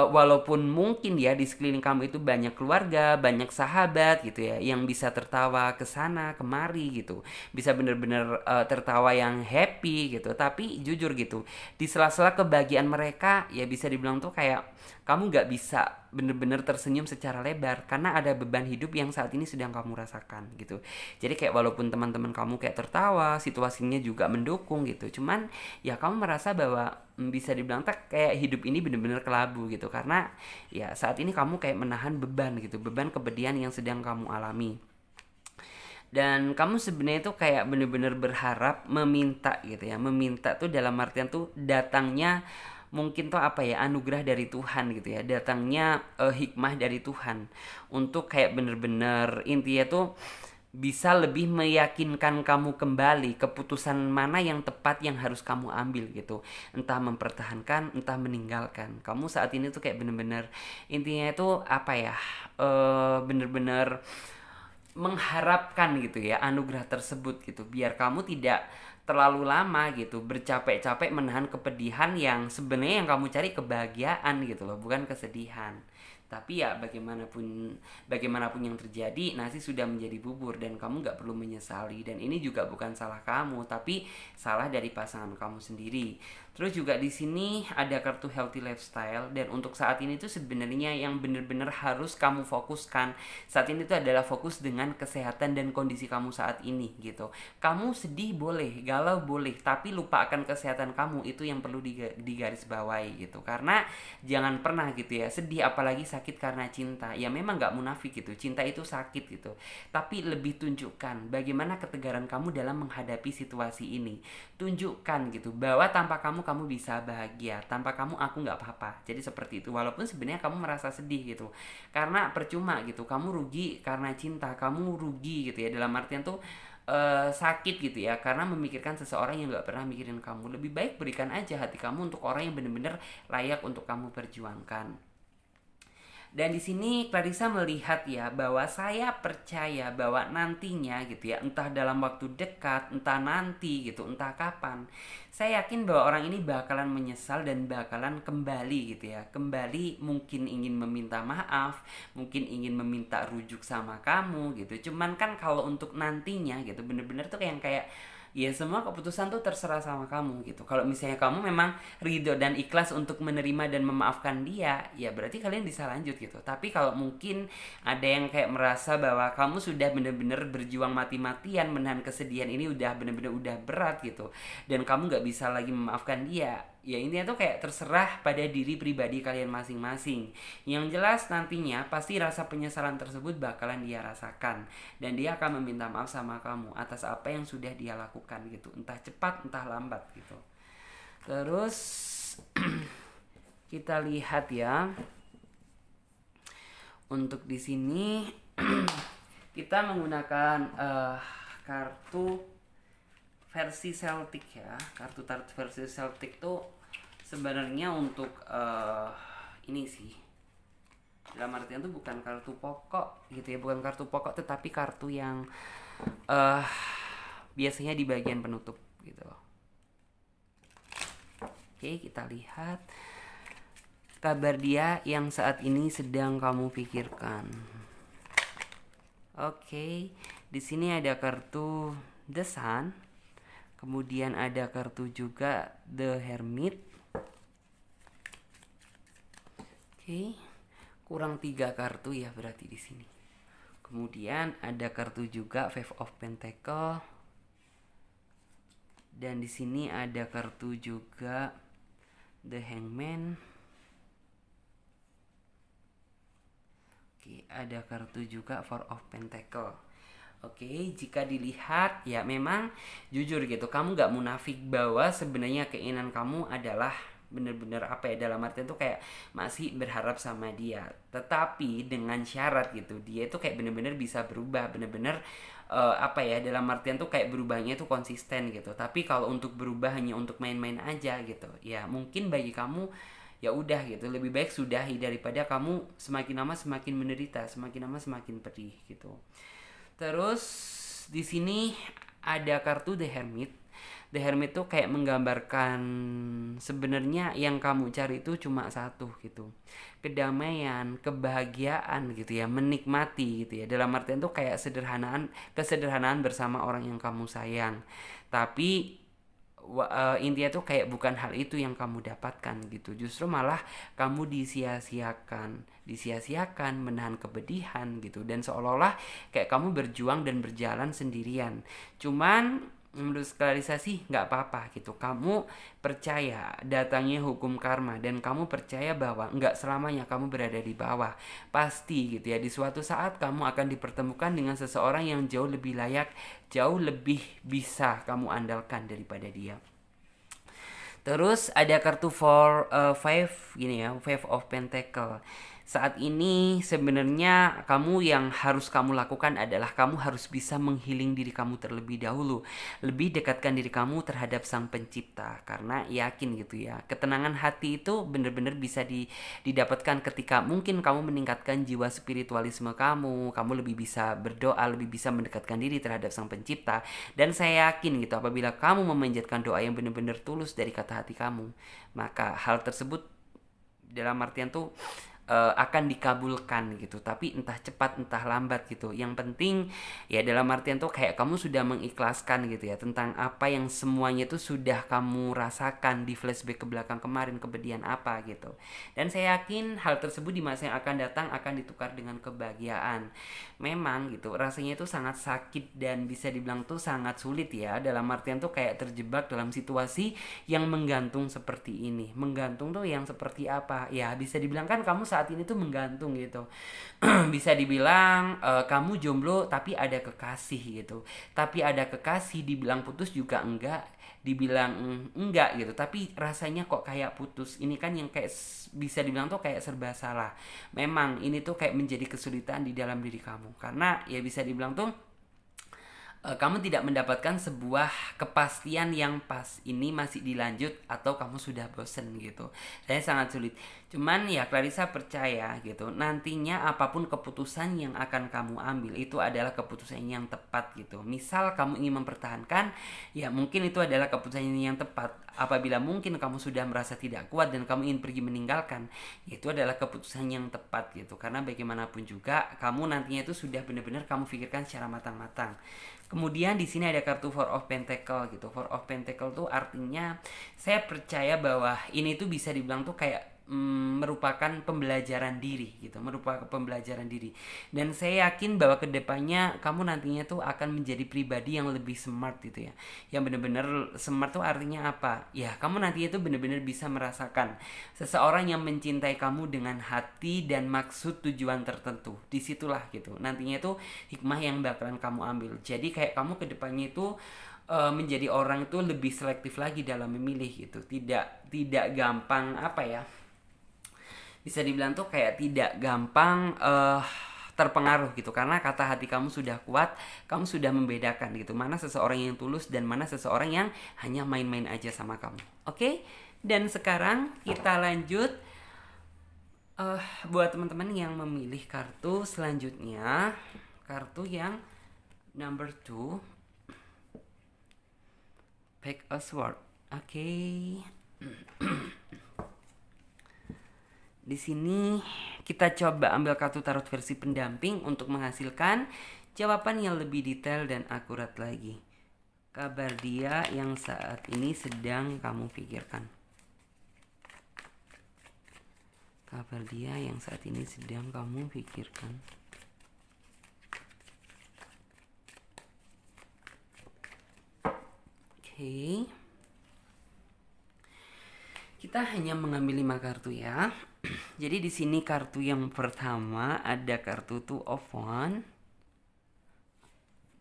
walaupun mungkin ya di sekeliling kamu itu banyak keluarga, banyak sahabat gitu ya, yang bisa tertawa ke sana kemari gitu, bisa bener-bener tertawa yang happy gitu, tapi jujur gitu di sela-sela kebahagiaan mereka ya bisa dibilang tuh kayak kamu nggak bisa bener-bener tersenyum secara lebar karena ada beban hidup yang saat ini sedang kamu rasakan gitu. Jadi kayak walaupun teman-teman kamu kayak tertawa, situasinya juga mendukung gitu, cuman ya kamu merasa bahwa bisa dibilang tak kayak hidup ini bener-bener kelabu gitu, karena ya saat ini kamu kayak menahan beban gitu, beban kepedihan yang sedang kamu alami. Dan kamu sebenarnya tuh kayak bener-bener berharap meminta gitu ya, meminta tuh dalam artian tuh datangnya mungkin tuh apa ya, anugerah dari Tuhan gitu ya, datangnya hikmah dari Tuhan untuk kayak bener-bener intinya tuh bisa lebih meyakinkan kamu kembali keputusan mana yang tepat yang harus kamu ambil gitu, entah mempertahankan entah meninggalkan. Kamu saat ini tuh kayak bener-bener intinya itu apa ya, bener-bener mengharapkan gitu ya anugerah tersebut gitu, biar kamu tidak terlalu lama gitu, bercapek-capek menahan kepedihan yang sebenarnya yang kamu cari kebahagiaan gitu loh, bukan kesedihan. Tapi ya bagaimanapun yang terjadi, nasi sudah menjadi bubur dan kamu nggak perlu menyesali. Dan ini juga bukan salah kamu, tapi salah dari pasangan kamu sendiri. Terus juga di sini ada kartu healthy lifestyle, dan untuk saat ini tuh sebenarnya yang bener-bener harus kamu fokuskan saat ini tuh adalah fokus dengan kesehatan dan kondisi kamu saat ini gitu. Kamu sedih boleh, galau boleh, tapi lupakan kesehatan kamu, itu yang perlu digarisbawahi gitu. Karena jangan pernah gitu ya sedih apalagi sakit karena cinta. Ya memang nggak munafik gitu, cinta itu sakit gitu, tapi lebih tunjukkan bagaimana ketegaran kamu dalam menghadapi situasi ini. Tunjukkan gitu bahwa tanpa kamu bisa bahagia, tanpa kamu aku nggak apa-apa. Jadi seperti itu, walaupun sebenarnya kamu merasa sedih gitu, karena percuma gitu, kamu rugi karena cinta, kamu rugi gitu ya, dalam artian tuh sakit gitu ya, karena memikirkan seseorang yang nggak pernah mikirin kamu. Lebih baik berikan aja hati kamu untuk orang yang benar-benar layak untuk kamu perjuangkan. Dan di sini Clarissa melihat ya bahwa saya percaya bahwa nantinya gitu ya, entah dalam waktu dekat, entah nanti gitu, entah kapan, saya yakin bahwa orang ini bakalan menyesal dan bakalan kembali gitu ya. Kembali mungkin ingin meminta maaf, mungkin ingin meminta rujuk sama kamu gitu. Cuman kan kalau untuk nantinya gitu bener-bener tuh kayak ya semua keputusan tuh terserah sama kamu gitu. Kalau misalnya kamu memang ridho dan ikhlas untuk menerima dan memaafkan dia, ya berarti kalian bisa lanjut gitu. Tapi kalau mungkin ada yang kayak merasa bahwa kamu sudah bener-bener berjuang mati-matian menahan kesedihan ini, udah bener-bener udah berat gitu, dan kamu nggak bisa lagi memaafkan dia, ya intinya tuh kayak terserah pada diri pribadi kalian masing-masing. Yang jelas nantinya pasti rasa penyesalan tersebut bakalan dia rasakan, dan dia akan meminta maaf sama kamu atas apa yang sudah dia lakukan gitu, entah cepat entah lambat gitu. Terus kita lihat ya, untuk di sini kita menggunakan kartu versi Celtic ya. Kartu tarot versi Celtic tuh sebenarnya untuk ini sih, dalam artian tuh bukan kartu pokok gitu ya, bukan kartu pokok, tetapi kartu yang biasanya di bagian penutup gitu. Oke, kita lihat kabar dia yang saat ini sedang kamu pikirkan. Oke, di sini ada kartu The Sun, kemudian ada kartu juga The Hermit. Oke, kurang 3 kartu ya berarti di sini. Kemudian ada kartu juga Five of Pentacle, dan di sini ada kartu juga The Hangman. Oke, ada kartu juga Four of Pentacle. Oke, jika dilihat ya memang jujur gitu, kamu gak munafik bahwa sebenarnya keinginan kamu adalah bener-bener apa ya, dalam artian tuh kayak masih berharap sama dia, tetapi dengan syarat gitu, dia itu kayak bener-bener bisa berubah, bener-bener apa ya, dalam artian tuh kayak berubahnya tuh konsisten gitu. Tapi kalau untuk berubah hanya untuk main-main aja gitu, ya mungkin bagi kamu ya udah gitu, lebih baik sudahi daripada kamu semakin lama semakin menderita, semakin lama semakin pedih gitu. Terus di sini ada kartu The Hermit. The Hermit tuh kayak menggambarkan sebenarnya yang kamu cari itu cuma satu gitu, kedamaian, kebahagiaan gitu ya, menikmati gitu ya. Dalam artian tuh kayak kesederhanaan bersama orang yang kamu sayang. Tapi intinya tuh kayak bukan hal itu yang kamu dapatkan gitu, justru malah kamu disia-siakan menahan kepedihan gitu, dan seolah-olah kayak kamu berjuang dan berjalan sendirian. Cuman menurut Clarissa sih nggak apa-apa gitu, kamu percaya datangnya hukum karma, dan kamu percaya bahwa nggak selamanya kamu berada di bawah. Pasti gitu ya, di suatu saat kamu akan dipertemukan dengan seseorang yang jauh lebih layak, jauh lebih bisa kamu andalkan daripada dia. Terus ada kartu five gini ya, Five of Pentacle. Saat ini sebenarnya kamu yang harus kamu lakukan adalah kamu harus bisa menghealing diri kamu terlebih dahulu. Lebih dekatkan diri kamu terhadap Sang Pencipta. Karena yakin gitu ya, ketenangan hati itu benar-benar bisa didapatkan ketika mungkin kamu meningkatkan jiwa spiritualisme kamu lebih bisa berdoa, lebih bisa mendekatkan diri terhadap Sang Pencipta. Dan saya yakin gitu, apabila kamu memanjatkan doa yang benar-benar tulus dari kata hati kamu, maka hal tersebut dalam artian tuh akan dikabulkan gitu, tapi entah cepat entah lambat gitu. Yang penting ya dalam artian tuh kayak kamu sudah mengikhlaskan gitu ya tentang apa yang semuanya itu sudah kamu rasakan di flashback ke belakang kemarin, kejadian apa gitu. Dan saya yakin hal tersebut di masa yang akan datang akan ditukar dengan kebahagiaan. Memang gitu rasanya itu sangat sakit dan bisa dibilang tuh sangat sulit ya, dalam artian tuh kayak terjebak dalam situasi yang menggantung seperti ini. Menggantung tuh yang seperti apa ya, bisa dibilang kan kamu saat ini tuh menggantung gitu. Bisa dibilang kamu jomblo tapi ada kekasih gitu, tapi ada kekasih, dibilang putus juga enggak, dibilang enggak gitu, tapi rasanya kok kayak putus. Ini kan yang kayak bisa dibilang tuh kayak serba salah. Memang ini tuh kayak menjadi kesulitan di dalam diri kamu, karena ya bisa dibilang tuh kamu tidak mendapatkan sebuah kepastian yang pas ini masih dilanjut atau kamu sudah bosen gitu. Saya sangat sulit. Cuman ya Clarissa percaya gitu, nantinya apapun keputusan yang akan kamu ambil itu adalah keputusan yang tepat gitu. Misal kamu ingin mempertahankan, ya mungkin itu adalah keputusan yang tepat. Apabila mungkin kamu sudah merasa tidak kuat dan kamu ingin pergi meninggalkan, itu adalah keputusan yang tepat gitu. Karena bagaimanapun juga kamu nantinya itu sudah benar-benar kamu pikirkan secara matang-matang. Kemudian di sini ada kartu Four of Pentacle gitu. Four of Pentacle tuh artinya saya percaya bahwa ini tuh bisa dibilang tuh kayak merupakan pembelajaran diri gitu, merupakan pembelajaran diri. Dan saya yakin bahwa kedepannya kamu nantinya tuh akan menjadi pribadi yang lebih smart gitu ya. Yang benar-benar smart tuh artinya apa? Ya kamu nantinya tuh benar-benar bisa merasakan seseorang yang mencintai kamu dengan hati dan maksud tujuan tertentu. Disitulah gitu. Nantinya tuh hikmah yang bakalan kamu ambil. Jadi kayak kamu kedepannya itu menjadi orang itu lebih selektif lagi dalam memilih gitu. Tidak gampang apa ya, bisa dibilang tuh kayak tidak gampang terpengaruh gitu, karena kata hati kamu sudah kuat, kamu sudah membedakan gitu mana seseorang yang tulus dan mana seseorang yang hanya main-main aja sama kamu. Oke? Dan sekarang kita lanjut buat teman-teman yang memilih kartu selanjutnya, kartu yang number 2, Pack a Sword. Oke. Di sini kita coba ambil kartu tarot versi pendamping untuk menghasilkan jawaban yang lebih detail dan akurat lagi. Kabar dia yang saat ini sedang kamu pikirkan. Kabar dia yang saat ini sedang kamu pikirkan. Oke. Kita hanya mengambil 5 kartu ya. Jadi di sini kartu yang pertama ada kartu Two of Wands.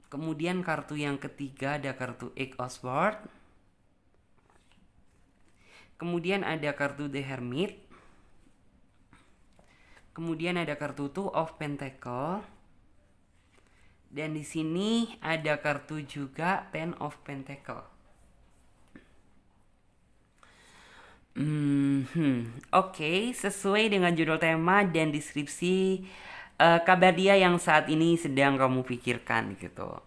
Kemudian kartu yang ketiga ada kartu Eight of Swords. Kemudian ada kartu The Hermit. Kemudian ada kartu Two of Pentacle. Dan di sini ada kartu juga Ten of Pentacle. Oke, sesuai dengan judul tema dan deskripsi kabar dia yang saat ini sedang kamu pikirkan gitu.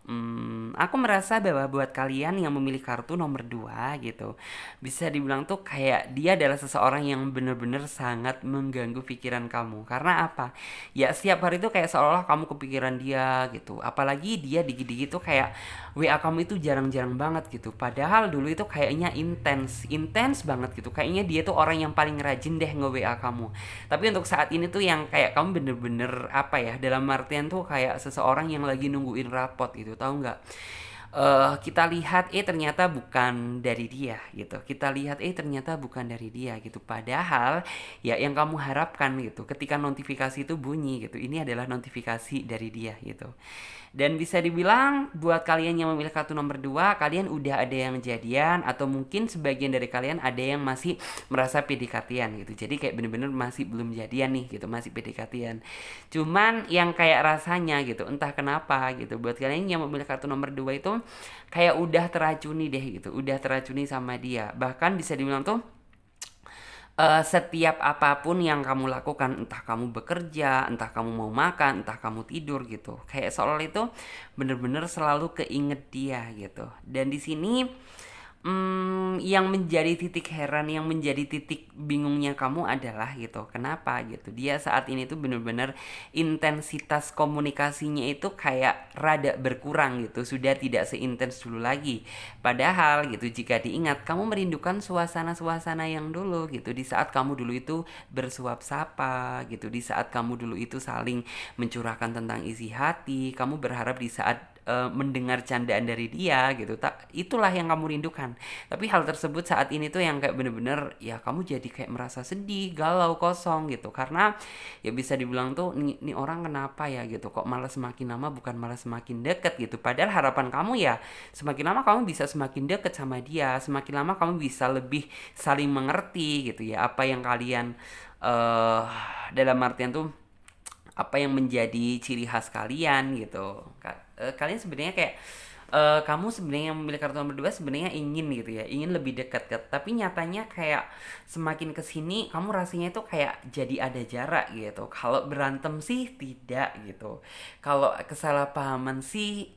Aku merasa bahwa buat kalian yang memilih kartu nomor 2 gitu, bisa dibilang tuh kayak dia adalah seseorang yang benar-benar sangat mengganggu pikiran kamu. Karena apa? Ya setiap hari tuh kayak seolah kamu kepikiran dia gitu. Apalagi dia dikit-dikit tuh kayak WA kamu itu jarang-jarang banget gitu. Padahal dulu itu kayaknya intens banget gitu. Kayaknya dia tuh orang yang paling rajin deh nge-WA kamu. Tapi untuk saat ini tuh yang kayak kamu bener-bener apa ya, dalam artian tuh kayak seseorang yang lagi nungguin rapot gitu, tahu nggak? kita lihat ternyata bukan dari dia gitu, kita lihat ternyata bukan dari dia gitu, padahal ya yang kamu harapkan gitu ketika notifikasi itu bunyi gitu, ini adalah notifikasi dari dia gitu. Dan bisa dibilang buat kalian yang memilih kartu nomor 2, kalian udah ada yang jadian atau mungkin sebagian dari kalian ada yang masih merasa PDKT-an gitu. Jadi kayak bener-bener masih belum jadian nih gitu, masih PDKT-an. Cuman yang kayak rasanya gitu, entah kenapa gitu, buat kalian yang memilih kartu nomor 2 itu kayak udah teracuni deh gitu, udah teracuni sama dia. Bahkan bisa dibilang tuh setiap apapun yang kamu lakukan, entah kamu bekerja, entah kamu mau makan, entah kamu tidur gitu, kayak seolah itu bener-bener selalu keinget dia gitu. Dan di sini yang menjadi titik heran, yang menjadi titik bingungnya kamu adalah gitu, kenapa gitu dia saat ini tuh bener-bener intensitas komunikasinya itu kayak rada berkurang gitu, sudah tidak seintens dulu lagi. Padahal gitu, jika diingat, kamu merindukan suasana-suasana yang dulu gitu, di saat kamu dulu itu bersuap sapa gitu, di saat kamu dulu itu saling mencurahkan tentang isi hati, kamu berharap di saat mendengar candaan dari dia gitu, tak itulah yang kamu rindukan. Tapi hal tersebut saat ini tuh yang kayak bener-bener ya kamu jadi kayak merasa sedih, galau, kosong gitu, karena ya bisa dibilang tuh nih orang kenapa ya gitu, kok malah semakin lama bukan malah semakin deket gitu. Padahal harapan kamu ya semakin lama kamu bisa semakin deket sama dia, semakin lama kamu bisa lebih saling mengerti gitu ya, apa yang kalian eh dalam artian tuh apa yang menjadi ciri khas kalian gitu. Kalian sebenarnya kayak kamu sebenarnya yang memilih kartu nomor 2 sebenarnya ingin gitu ya, ingin lebih dekat, tapi nyatanya kayak semakin kesini kamu rasanya itu kayak jadi ada jarak gitu. Kalau berantem sih tidak gitu, kalau kesalahpahaman sih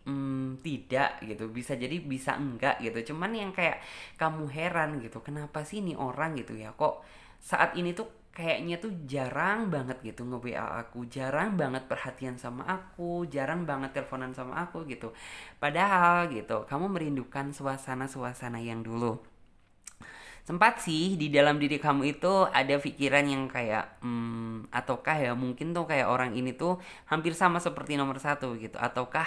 tidak gitu, bisa jadi bisa enggak gitu. Cuman yang kayak kamu heran gitu, kenapa sih nih orang gitu ya, kok saat ini tuh kayaknya tuh jarang banget gitu nge-WA aku, jarang banget perhatian sama aku, jarang banget teleponan sama aku gitu. Padahal gitu, kamu merindukan suasana-suasana yang dulu. Sempat sih di dalam diri kamu itu ada pikiran yang kayak ataukah ya mungkin tuh kayak orang ini tuh hampir sama seperti nomor 1 gitu, ataukah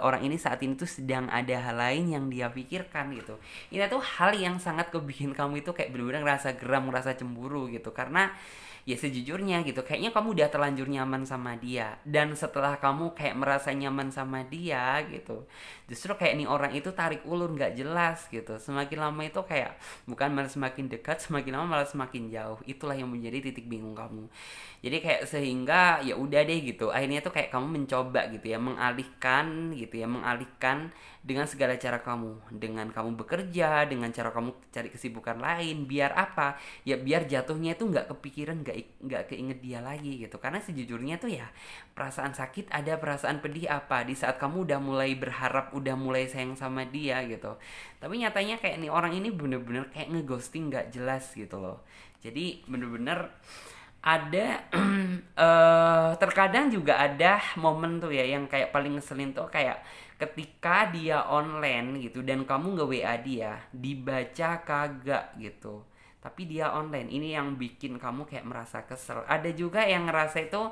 orang ini saat ini tuh sedang ada hal lain yang dia pikirkan gitu. Ini tuh hal yang sangat kebikin kamu itu kayak bener-bener ngerasa geram, ngerasa cemburu gitu, karena ya sejujurnya gitu kayaknya kamu udah terlanjur nyaman sama dia, dan setelah kamu kayak merasa nyaman sama dia gitu, justru kayak nih orang itu tarik ulur nggak jelas gitu, semakin lama itu kayak bukan malah semakin dekat, semakin lama malah semakin jauh. Itulah yang menjadi titik bingung kamu. Jadi kayak sehingga ya udah deh gitu, akhirnya tuh kayak kamu mencoba gitu ya mengalihkan gitu ya, mengalihkan dengan segala cara kamu, dengan kamu bekerja, dengan cara kamu cari kesibukan lain, biar apa ya, biar jatuhnya itu nggak kepikiran, nggak keinget dia lagi gitu. Karena sejujurnya tuh ya perasaan sakit ada, perasaan pedih apa di saat kamu udah mulai berharap, udah mulai sayang sama dia gitu, tapi nyatanya kayak nih orang ini bener-bener kayak ngeghosting nggak jelas gitu loh. Jadi bener-bener ada terkadang juga ada momen tuh ya yang kayak paling ngeselin tuh kayak ketika dia online gitu dan kamu nge WA dia, dibaca kagak gitu, tapi dia online. Ini yang bikin kamu kayak merasa kesel. Ada juga yang ngerasa itu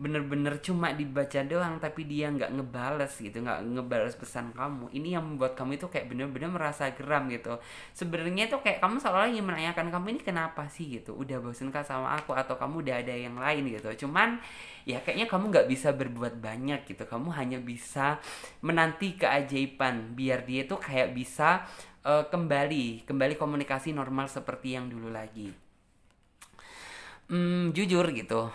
bener-bener cuma dibaca doang tapi dia nggak ngebales gitu, nggak ngebales pesan kamu. Ini yang membuat kamu itu kayak bener-bener merasa geram gitu. Sebenarnya tuh kayak kamu seolah ingin menanyakan, kamu ini kenapa sih gitu, udah bosen kah sama aku atau kamu udah ada yang lain gitu. Cuman ya kayaknya kamu nggak bisa berbuat banyak gitu, kamu hanya bisa menanti keajaiban biar dia tuh kayak bisa kembali komunikasi normal seperti yang dulu lagi. Jujur gitu,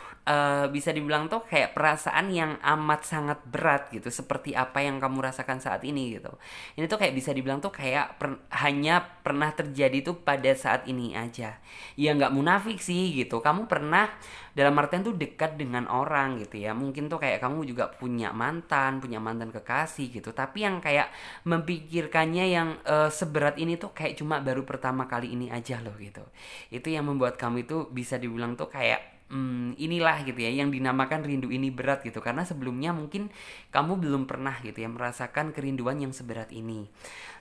bisa dibilang tuh kayak perasaan yang amat sangat berat gitu, seperti apa yang kamu rasakan saat ini gitu. Ini tuh kayak bisa dibilang tuh kayak hanya pernah terjadi tuh pada saat ini aja. Ya nggak munafik sih gitu, kamu pernah dalam artian tuh dekat dengan orang gitu ya. Mungkin tuh kayak kamu juga punya mantan kekasih gitu. Tapi yang kayak memikirkannya yang seberat ini tuh kayak cuma baru pertama kali ini aja loh gitu. Itu yang membuat kamu itu bisa dibilang tuh kayak inilah gitu ya yang dinamakan rindu ini berat gitu, karena sebelumnya mungkin kamu belum pernah gitu ya merasakan kerinduan yang seberat ini.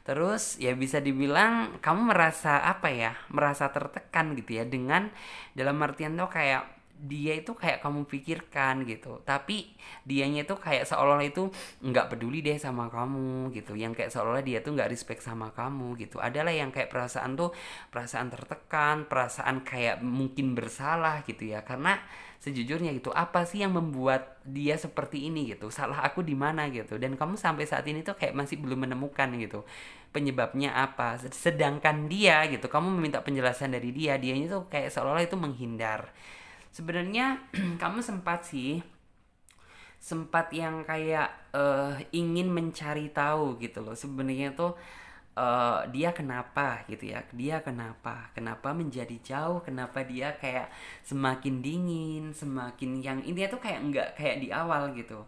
Terus ya bisa dibilang kamu merasa apa ya, merasa tertekan gitu ya dengan dalam artian tuh kayak dia itu kayak kamu pikirkan gitu, tapi dianya itu kayak seolah-olah itu nggak peduli deh sama kamu gitu, yang kayak seolah-olah dia tuh nggak respect sama kamu gitu. Adalah yang kayak perasaan tuh perasaan tertekan, perasaan kayak mungkin bersalah gitu ya, karena sejujurnya gitu, apa sih yang membuat dia seperti ini gitu, salah aku di mana gitu, dan kamu sampai saat ini tuh kayak masih belum menemukan gitu penyebabnya apa. Sedangkan dia gitu, kamu meminta penjelasan dari dia, dianya tuh kayak seolah-olah itu menghindar. Sebenarnya kamu sempat yang kayak ingin mencari tahu gitu loh, sebenarnya tuh dia kenapa gitu ya, dia kenapa menjadi jauh, kenapa dia kayak semakin dingin, semakin yang intinya tuh kayak nggak kayak di awal gitu.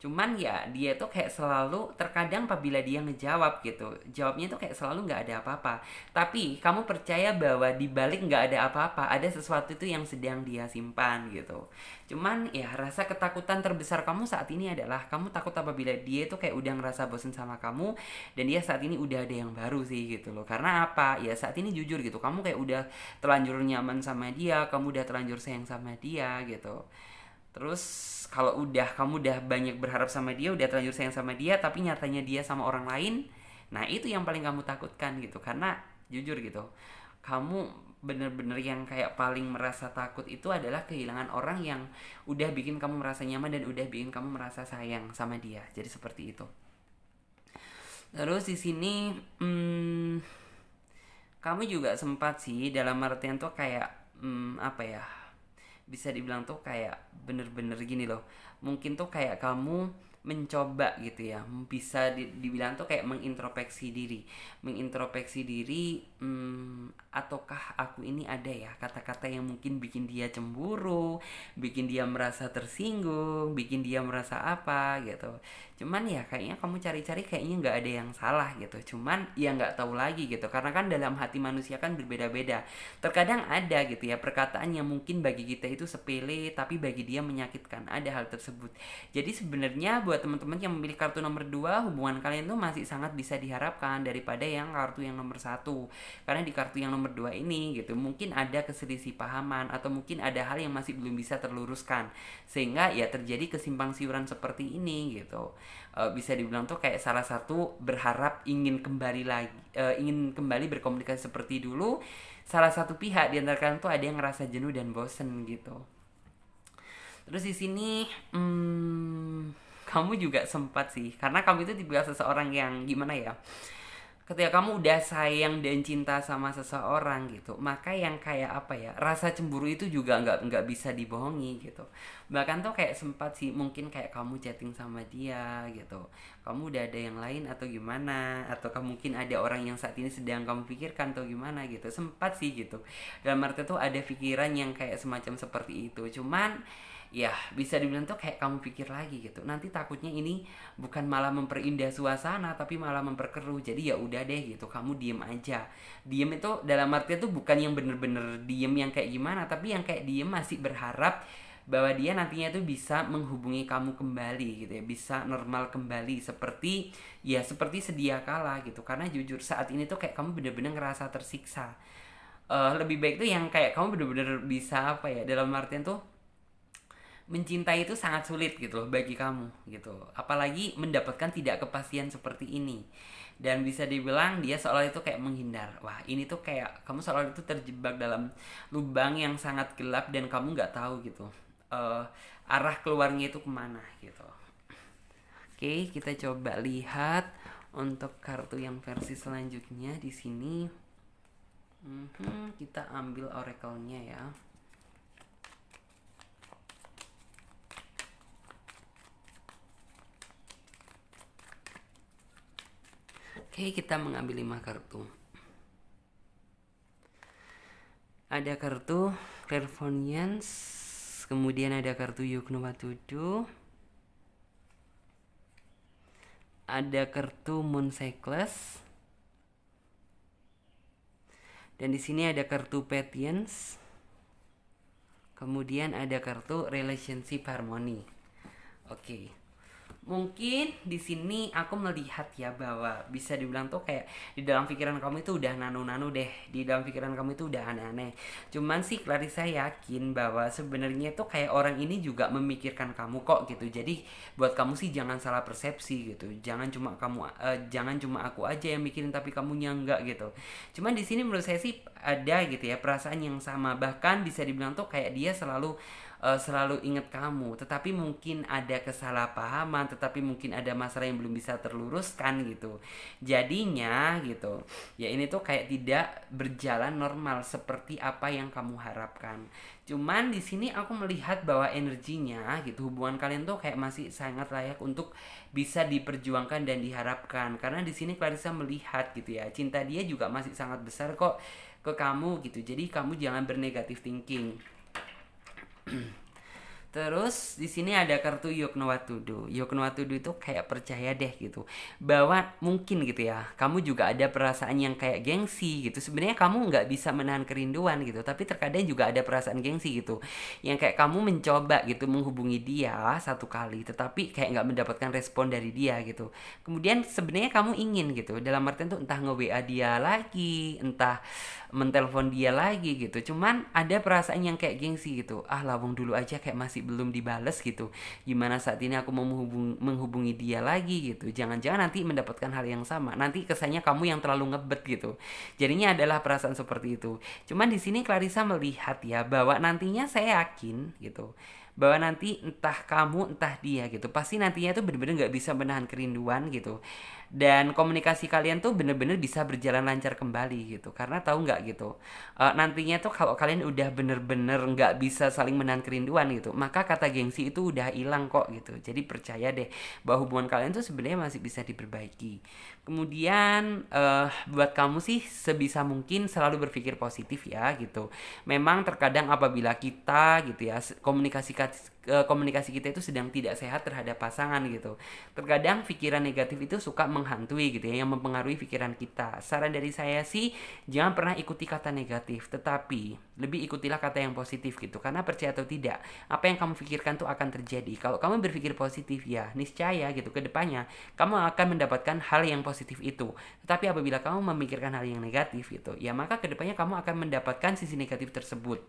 Cuman ya dia tuh kayak selalu, terkadang apabila dia ngejawab gitu, jawabnya tuh kayak selalu nggak ada apa-apa. Tapi kamu percaya bahwa di balik nggak ada apa-apa, ada sesuatu itu yang sedang dia simpan gitu. Cuman ya rasa ketakutan terbesar kamu saat ini adalah kamu takut apabila dia tuh kayak udah ngerasa bosen sama kamu, dan dia saat ini udah ada yang baru sih gitu loh. Karena apa? Ya saat ini jujur gitu, kamu kayak udah terlanjur nyaman sama dia, kamu udah terlanjur sayang sama dia gitu. Terus kalau kamu udah banyak berharap sama dia, udah terlanjur sayang sama dia, tapi nyatanya dia sama orang lain, nah itu yang paling kamu takutkan gitu. Karena jujur gitu, kamu bener-bener yang kayak paling merasa takut itu adalah kehilangan orang yang udah bikin kamu merasa nyaman dan udah bikin kamu merasa sayang sama dia. Jadi seperti itu. Terus di sini kamu juga sempat sih dalam artian tuh kayak apa ya, bisa dibilang tuh kayak bener-bener gini loh, mungkin tuh kayak kamu mencoba gitu ya, bisa dibilang tuh kayak mengintrospeksi diri, ataukah aku ini ada ya kata-kata yang mungkin bikin dia cemburu, bikin dia merasa tersinggung, bikin dia merasa apa gitu. Cuman ya kayaknya kamu cari-cari kayaknya nggak ada yang salah gitu, cuman ya nggak tahu lagi gitu, karena kan dalam hati manusia kan berbeda-beda. Terkadang ada gitu ya perkataan yang mungkin bagi kita itu sepele tapi bagi dia menyakitkan, ada hal tersebut. Jadi sebenarnya buat teman-teman yang memilih kartu nomor 2, hubungan kalian tuh masih sangat bisa diharapkan daripada yang kartu yang nomor 1. Karena di kartu yang nomor 2 ini gitu mungkin ada keselisih pahaman, atau mungkin ada hal yang masih belum bisa terluruskan, sehingga ya terjadi kesimpang siuran seperti ini gitu. Bisa dibilang tuh kayak salah satu berharap ingin kembali lagi, ingin kembali berkomunikasi seperti dulu, salah satu pihak di antara kalian tuh ada yang ngerasa jenuh dan bosen gitu. Terus di sini kamu juga sempat sih, karena kamu itu tipe seseorang yang gimana ya, ketika kamu udah sayang dan cinta sama seseorang gitu, maka yang kayak apa ya, rasa cemburu itu juga nggak bisa dibohongi gitu. Bahkan tuh kayak sempat sih mungkin kayak kamu chatting sama dia gitu, kamu udah ada yang lain atau gimana, atau kamu mungkin ada orang yang saat ini sedang kamu pikirkan atau gimana gitu, sempat sih gitu. Dalam arti tuh ada pikiran yang kayak semacam seperti itu. Cuman ya bisa dibilang tuh kayak kamu pikir lagi gitu, nanti takutnya ini bukan malah memperindah suasana tapi malah memperkeruh. Jadi ya udah deh gitu, kamu diem aja. Diem itu dalam artinya tuh bukan yang bener-bener diem yang kayak gimana, tapi yang kayak diem masih berharap bahwa dia nantinya tuh bisa menghubungi kamu kembali gitu ya, bisa normal kembali seperti ya seperti sedia kala gitu. Karena jujur saat ini tuh kayak kamu bener-bener ngerasa tersiksa. Lebih baik tuh yang kayak kamu bener-bener bisa apa ya, dalam artian tuh mencintai itu sangat sulit gitu loh bagi kamu gitu, apalagi mendapatkan tidak kepastian seperti ini. Dan bisa dibilang dia seolah itu kayak menghindar. Wah ini tuh kayak kamu seolah itu terjebak dalam lubang yang sangat gelap dan kamu nggak tahu gitu uh, arah keluarnya itu kemana gitu. Oke, kita coba lihat untuk kartu yang versi selanjutnya di sini. Kita ambil oracle-nya ya. Oke, kita mengambil 5 kartu. Ada kartu Clairvoyance, kemudian ada kartu Yuknowatudu, ada kartu Moon Cycles, dan di sini ada kartu Patience, kemudian ada kartu Relationship Harmony. Oke. Mungkin di sini aku melihat ya bahwa bisa dibilang tuh kayak di dalam pikiran kamu itu udah nano-nano deh, di dalam pikiran kamu itu udah aneh-aneh. Cuman sih Clarissa yakin bahwa sebenarnya tuh kayak orang ini juga memikirkan kamu kok gitu. Jadi buat kamu sih jangan salah persepsi gitu. Jangan cuma aku aja yang mikirin tapi kamunya enggak gitu. Cuman di sini menurut saya sih ada gitu ya perasaan yang sama. Bahkan bisa dibilang tuh kayak dia selalu ingat kamu, tetapi mungkin ada kesalahpahaman, tetapi mungkin ada masalah yang belum bisa terluruskan gitu. Jadinya gitu, ya ini tuh kayak tidak berjalan normal seperti apa yang kamu harapkan. Cuman di sini aku melihat bahwa energinya gitu, hubungan kalian tuh kayak masih sangat layak untuk bisa diperjuangkan dan diharapkan. Karena di sini Clarissa melihat gitu ya, cinta dia juga masih sangat besar kok ke kamu gitu. Jadi kamu jangan bernegatif thinking. Terus di sini ada kartu Yoknowatudu. Yoknowatudu itu kayak percaya deh gitu bahwa mungkin gitu ya, kamu juga ada perasaan yang kayak gengsi gitu. Sebenarnya kamu nggak bisa menahan kerinduan gitu, tapi terkadang juga ada perasaan gengsi gitu. Yang kayak kamu mencoba gitu menghubungi dia satu kali, tetapi kayak nggak mendapatkan respon dari dia gitu. Kemudian sebenarnya kamu ingin gitu, dalam artian tuh entah nge-WA dia lagi, entah mentelepon dia lagi gitu. Cuman ada perasaan yang kayak gengsi gitu. Ah, lawang dulu aja kayak masih belum dibales gitu. Gimana saat ini aku mau menghubungi dia lagi gitu. Jangan-jangan nanti mendapatkan hal yang sama. Nanti kesannya kamu yang terlalu ngebet gitu. Jadinya adalah perasaan seperti itu. Cuman di sini Clarissa melihat ya bahwa nantinya saya yakin gitu bahwa nanti entah kamu entah dia gitu pasti nantinya tuh bener-bener nggak bisa menahan kerinduan gitu, dan komunikasi kalian tuh bener-bener bisa berjalan lancar kembali gitu. Karena tahu nggak gitu, nantinya tuh kalau kalian udah bener-bener nggak bisa saling menahan kerinduan gitu, maka kata gengsi itu udah hilang kok gitu. Jadi percaya deh bahwa hubungan kalian tuh sebenarnya masih bisa diperbaiki. Kemudian buat kamu sih sebisa mungkin selalu berpikir positif ya gitu. Memang terkadang apabila kita gitu ya komunikasi kita itu sedang tidak sehat terhadap pasangan gitu, terkadang pikiran negatif itu suka menghantui gitu ya, yang mempengaruhi pikiran kita. Saran dari saya sih jangan pernah ikuti kata negatif, tetapi lebih ikutilah kata yang positif gitu. Karena percaya atau tidak, apa yang kamu pikirkan tuh akan terjadi. Kalau kamu berpikir positif ya niscaya gitu ke depannya kamu akan mendapatkan hal yang positif itu. Tetapi apabila kamu memikirkan hal yang negatif gitu, ya maka ke depannya kamu akan mendapatkan sisi negatif tersebut.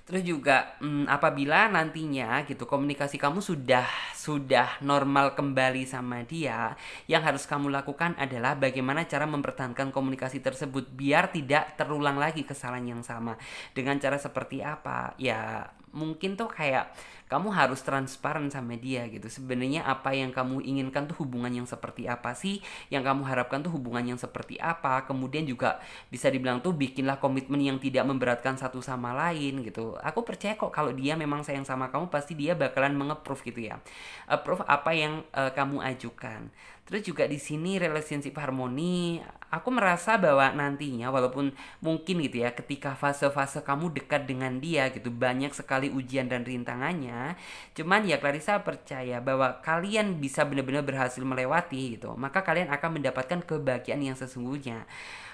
Terus juga apabila nantinya gitu komunikasi kamu sudah normal kembali sama dia, yang harus kamu lakukan adalah bagaimana cara mempertahankan komunikasi tersebut biar tidak terulang lagi kesalahan yang sama. Dengan cara seperti apa? Ya mungkin tuh kayak kamu harus transparan sama dia gitu. Sebenarnya apa yang kamu inginkan tuh hubungan yang seperti apa sih? Yang kamu harapkan tuh hubungan yang seperti apa? Kemudian juga bisa dibilang tuh bikinlah komitmen yang tidak memberatkan satu sama lain gitu. Aku percaya kok kalau dia memang sayang sama kamu pasti dia bakalan menge-approve gitu ya. Approve apa yang kamu ajukan. Terus juga di sini relationship harmoni, aku merasa bahwa nantinya walaupun mungkin gitu ya ketika fase-fase kamu dekat dengan dia gitu banyak sekali ujian dan rintangannya, cuman ya Clarissa percaya bahwa kalian bisa benar-benar berhasil melewati gitu, maka kalian akan mendapatkan kebahagiaan yang sesungguhnya.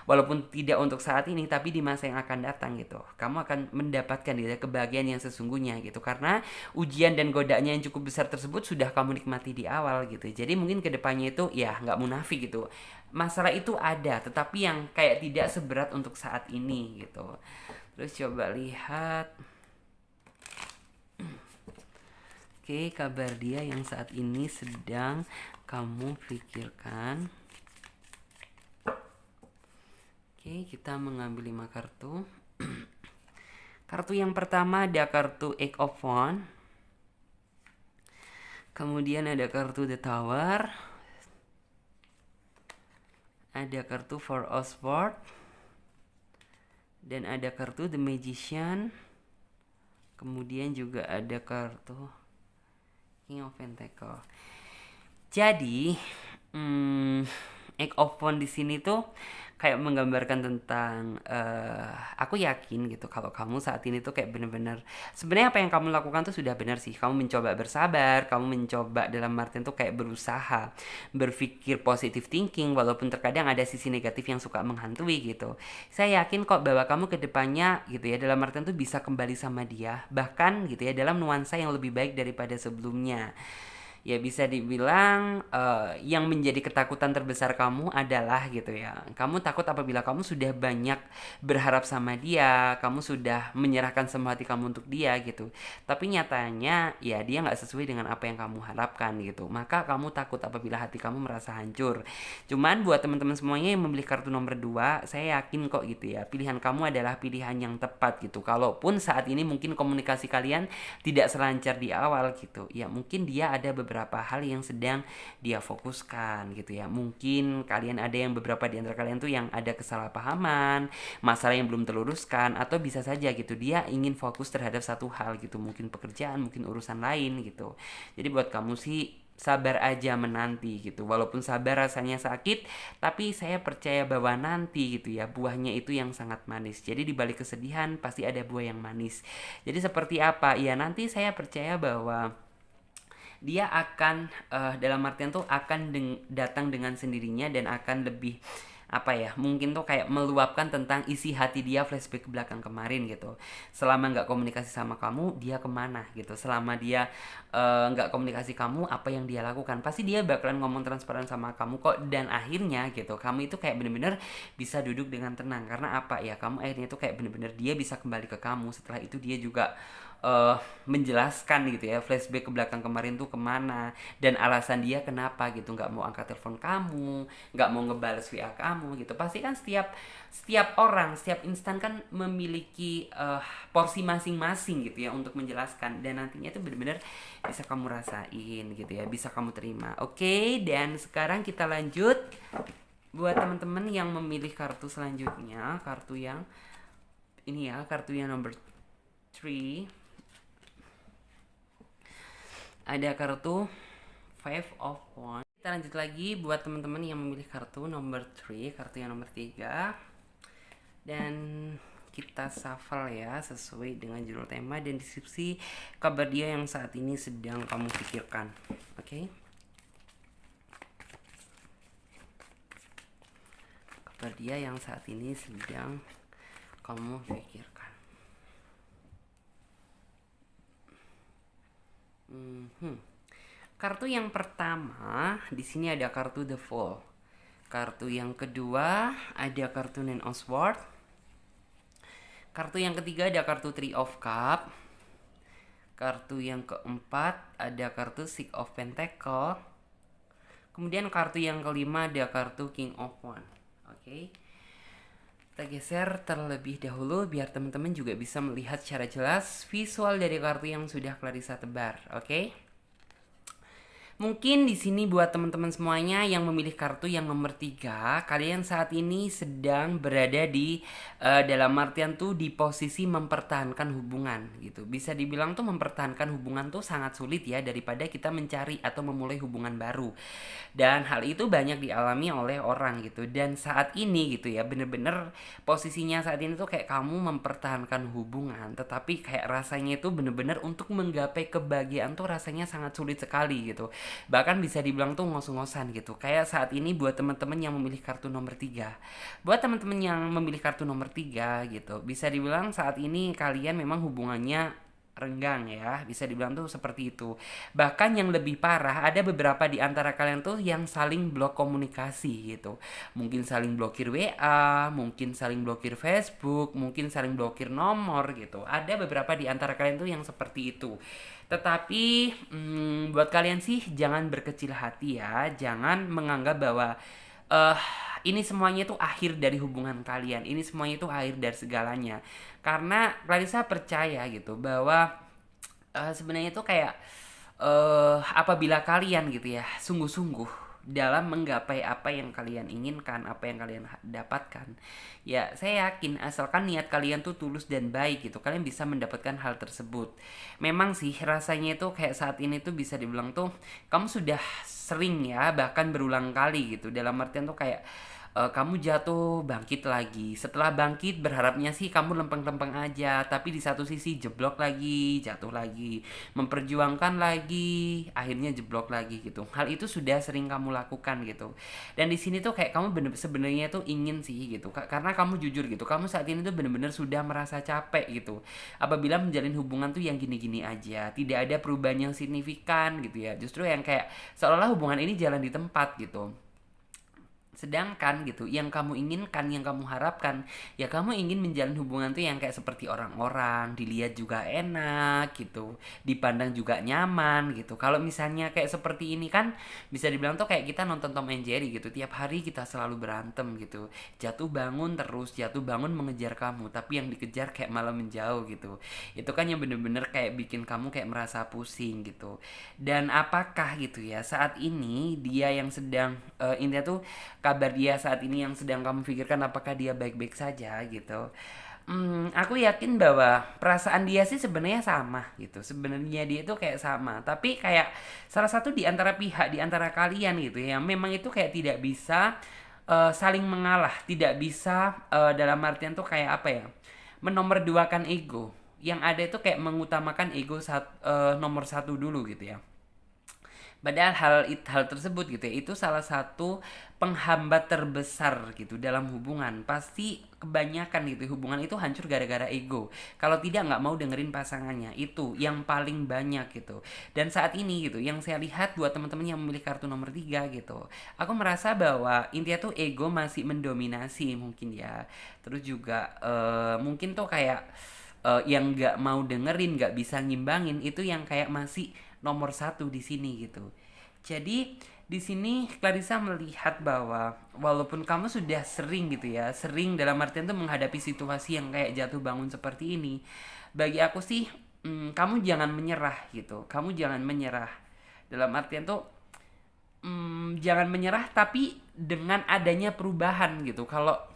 Walaupun tidak untuk saat ini tapi di masa yang akan datang gitu kamu akan mendapatkan gitu ya, kebahagiaan yang sesungguhnya gitu, karena ujian dan godaannya yang cukup besar tersebut sudah kamu nikmati di awal gitu. Jadi mungkin kedepannya itu ya nggak munafik gitu, masalah itu ada tetapi yang kayak tidak seberat untuk saat ini gitu. Terus coba lihat, oke, kabar dia yang saat ini sedang kamu pikirkan. Oke, kita mengambil 5 kartu. Kartu yang pertama ada kartu Eight of Wands. Kemudian ada kartu The Tower. Ada kartu Four of Swords. Dan ada kartu The Magician. Kemudian juga ada kartu King of Pentacles. Jadi, Eight of Wands di sini tuh kayak menggambarkan tentang aku yakin gitu kalau kamu saat ini tuh kayak bener-bener sebenarnya apa yang kamu lakukan tuh sudah benar sih. Kamu mencoba bersabar, kamu mencoba dalam artian tuh kayak berusaha berpikir positive thinking walaupun terkadang ada sisi negatif yang suka menghantui gitu. Saya yakin kok bahwa kamu kedepannya gitu ya dalam artian tuh bisa kembali sama dia bahkan gitu ya dalam nuansa yang lebih baik daripada sebelumnya. Ya bisa dibilang yang menjadi ketakutan terbesar kamu adalah gitu ya. Kamu takut apabila kamu sudah banyak berharap sama dia, kamu sudah menyerahkan semua hati kamu untuk dia gitu. Tapi nyatanya ya dia nggak sesuai dengan apa yang kamu harapkan gitu. Maka kamu takut apabila hati kamu merasa hancur. Cuman buat teman-teman semuanya yang memilih kartu nomor 2, saya yakin kok gitu ya. Pilihan kamu adalah pilihan yang tepat gitu. Kalaupun saat ini mungkin komunikasi kalian tidak selancar di awal gitu. Ya mungkin dia ada beberapa hal yang sedang dia fokuskan gitu ya. Mungkin kalian ada yang beberapa di antara kalian tuh yang ada kesalahpahaman, masalah yang belum terluruskan, atau bisa saja gitu dia ingin fokus terhadap satu hal gitu, mungkin pekerjaan, mungkin urusan lain gitu. Jadi buat kamu sih sabar aja menanti gitu. Walaupun sabar rasanya sakit, tapi saya percaya bahwa nanti gitu ya buahnya itu yang sangat manis. Jadi di balik kesedihan pasti ada buah yang manis. Jadi seperti apa? Ya nanti saya percaya bahwa dia akan dalam artian tuh akan datang dengan sendirinya dan akan lebih apa ya, mungkin tuh kayak meluapkan tentang isi hati dia, flashback ke belakang kemarin gitu. Selama nggak komunikasi sama kamu, dia kemana gitu. Selama dia nggak komunikasi kamu, apa yang dia lakukan, pasti dia bakalan ngomong transparan sama kamu kok. Dan akhirnya gitu kamu itu kayak bener-bener bisa duduk dengan tenang. Karena apa ya, kamu akhirnya itu kayak bener-bener dia bisa kembali ke kamu. Setelah itu dia juga menjelaskan gitu ya, flashback ke belakang kemarin tuh kemana dan alasan dia kenapa gitu nggak mau angkat telepon kamu, nggak mau ngebales WA kamu gitu. Pasti kan setiap orang, setiap instan kan memiliki porsi masing-masing gitu ya untuk menjelaskan, dan nantinya itu benar-benar bisa kamu rasain gitu ya, bisa kamu terima. Oke, dan sekarang kita lanjut buat teman-teman yang memilih kartu selanjutnya, kartu yang ini ya, kartu yang nomor 3. Ada kartu Five of Wands. Kita lanjut lagi buat teman-teman yang memilih kartu nomor 3, kartu yang nomor 3. Dan kita shuffle ya sesuai dengan judul tema dan deskripsi kabar dia yang saat ini sedang kamu pikirkan. Oke. Kabar dia yang saat ini sedang kamu pikirkan. Kartu yang pertama di sini ada kartu The Fool. Kartu yang kedua ada kartu Nine of Swords. Kartu yang ketiga ada kartu Three of Cups. Kartu yang keempat ada kartu Six of Pentacles. Kemudian kartu yang kelima ada kartu King of Wands. Oke. Kita geser terlebih dahulu biar teman-teman juga bisa melihat secara jelas visual dari kartu yang sudah Clarissa tebar. Oke. Mungkin di sini buat teman-teman semuanya yang memilih kartu yang nomor 3, kalian saat ini sedang berada di dalam artian tuh di posisi mempertahankan hubungan gitu. Bisa dibilang tuh mempertahankan hubungan tuh sangat sulit ya daripada kita mencari atau memulai hubungan baru. Dan hal itu banyak dialami oleh orang gitu. Dan saat ini gitu ya, bener-bener posisinya saat ini tuh kayak kamu mempertahankan hubungan, tetapi kayak rasanya itu bener-bener untuk menggapai kebahagiaan tuh rasanya sangat sulit sekali gitu. Bahkan bisa dibilang tuh ngos-ngosan gitu. Kayak saat ini buat teman-teman yang memilih kartu nomor 3. Buat teman-teman yang memilih kartu nomor 3 gitu, bisa dibilang saat ini kalian memang hubungannya renggang ya, bisa dibilang tuh seperti itu. Bahkan yang lebih parah, ada beberapa di antara kalian tuh yang saling blok komunikasi gitu. Mungkin saling blokir WA, mungkin saling blokir Facebook, mungkin saling blokir nomor gitu. Ada beberapa di antara kalian tuh yang seperti itu. Tetapi buat kalian sih jangan berkecil hati ya, jangan menganggap bahwa ini semuanya itu akhir dari hubungan kalian, ini semuanya itu akhir dari segalanya. Karena Clarissa percaya gitu bahwa sebenarnya itu kayak apabila kalian gitu ya sungguh-sungguh dalam menggapai apa yang kalian inginkan, apa yang kalian dapatkan, ya saya yakin asalkan niat kalian tuh tulus dan baik gitu, kalian bisa mendapatkan hal tersebut. Memang sih rasanya itu kayak saat ini tuh bisa dibilang tuh kamu sudah sering ya, bahkan berulang kali gitu, dalam artian tuh kayak kamu jatuh bangkit lagi, setelah bangkit berharapnya sih kamu lempeng-lempeng aja, tapi di satu sisi jeblok lagi, jatuh lagi, memperjuangkan lagi, akhirnya jeblok lagi gitu. Hal itu sudah sering kamu lakukan gitu. Dan di sini tuh kayak kamu bener sebenarnya tuh ingin sih gitu, karena kamu jujur gitu, kamu saat ini tuh bener-bener sudah merasa capek gitu apabila menjalin hubungan tuh yang gini-gini aja, tidak ada perubahan yang signifikan gitu ya, justru yang kayak seolah-olah hubungan ini jalan di tempat gitu. Sedangkan gitu, yang kamu inginkan, yang kamu harapkan, ya kamu ingin menjalin hubungan tuh yang kayak seperti orang-orang, dilihat juga enak gitu, dipandang juga nyaman gitu. Kalau misalnya kayak seperti ini kan bisa dibilang tuh kayak kita nonton Tom and Jerry gitu, tiap hari kita selalu berantem gitu. Jatuh bangun terus, jatuh bangun mengejar kamu, tapi yang dikejar kayak malah menjauh gitu. Itu kan yang bener-bener kayak bikin kamu kayak merasa pusing gitu. Dan apakah gitu ya, saat ini dia yang sedang intinya tuh kabar dia saat ini yang sedang kamu pikirkan, apakah dia baik-baik saja gitu. Aku yakin bahwa perasaan dia sih sebenarnya sama gitu. Sebenarnya dia itu kayak sama, tapi kayak salah satu di antara pihak di antara kalian gitu ya, memang itu kayak tidak bisa saling mengalah, tidak bisa dalam artian tuh kayak apa ya? Menomorduakan ego. Yang ada itu kayak mengutamakan ego nomor satu dulu gitu ya. Padahal hal tersebut gitu ya, itu salah satu penghambat terbesar gitu dalam hubungan. Pasti kebanyakan gitu hubungan itu hancur gara-gara ego. Kalau tidak nggak mau dengerin pasangannya, itu yang paling banyak gitu. Dan saat ini gitu, yang saya lihat buat teman-teman yang memilih kartu nomor 3 gitu, aku merasa bahwa intinya tuh ego masih mendominasi mungkin ya. Terus juga mungkin tuh kayak yang nggak mau dengerin, nggak bisa ngimbangin, itu yang kayak masih nomor satu di sini gitu. Jadi di sini Clarissa melihat bahwa walaupun kamu sudah sering gitu ya, sering dalam artian tuh menghadapi situasi yang kayak jatuh bangun seperti ini, bagi aku sih kamu jangan menyerah gitu. Kamu jangan menyerah. Dalam artian tuh jangan menyerah tapi dengan adanya perubahan gitu. Kalau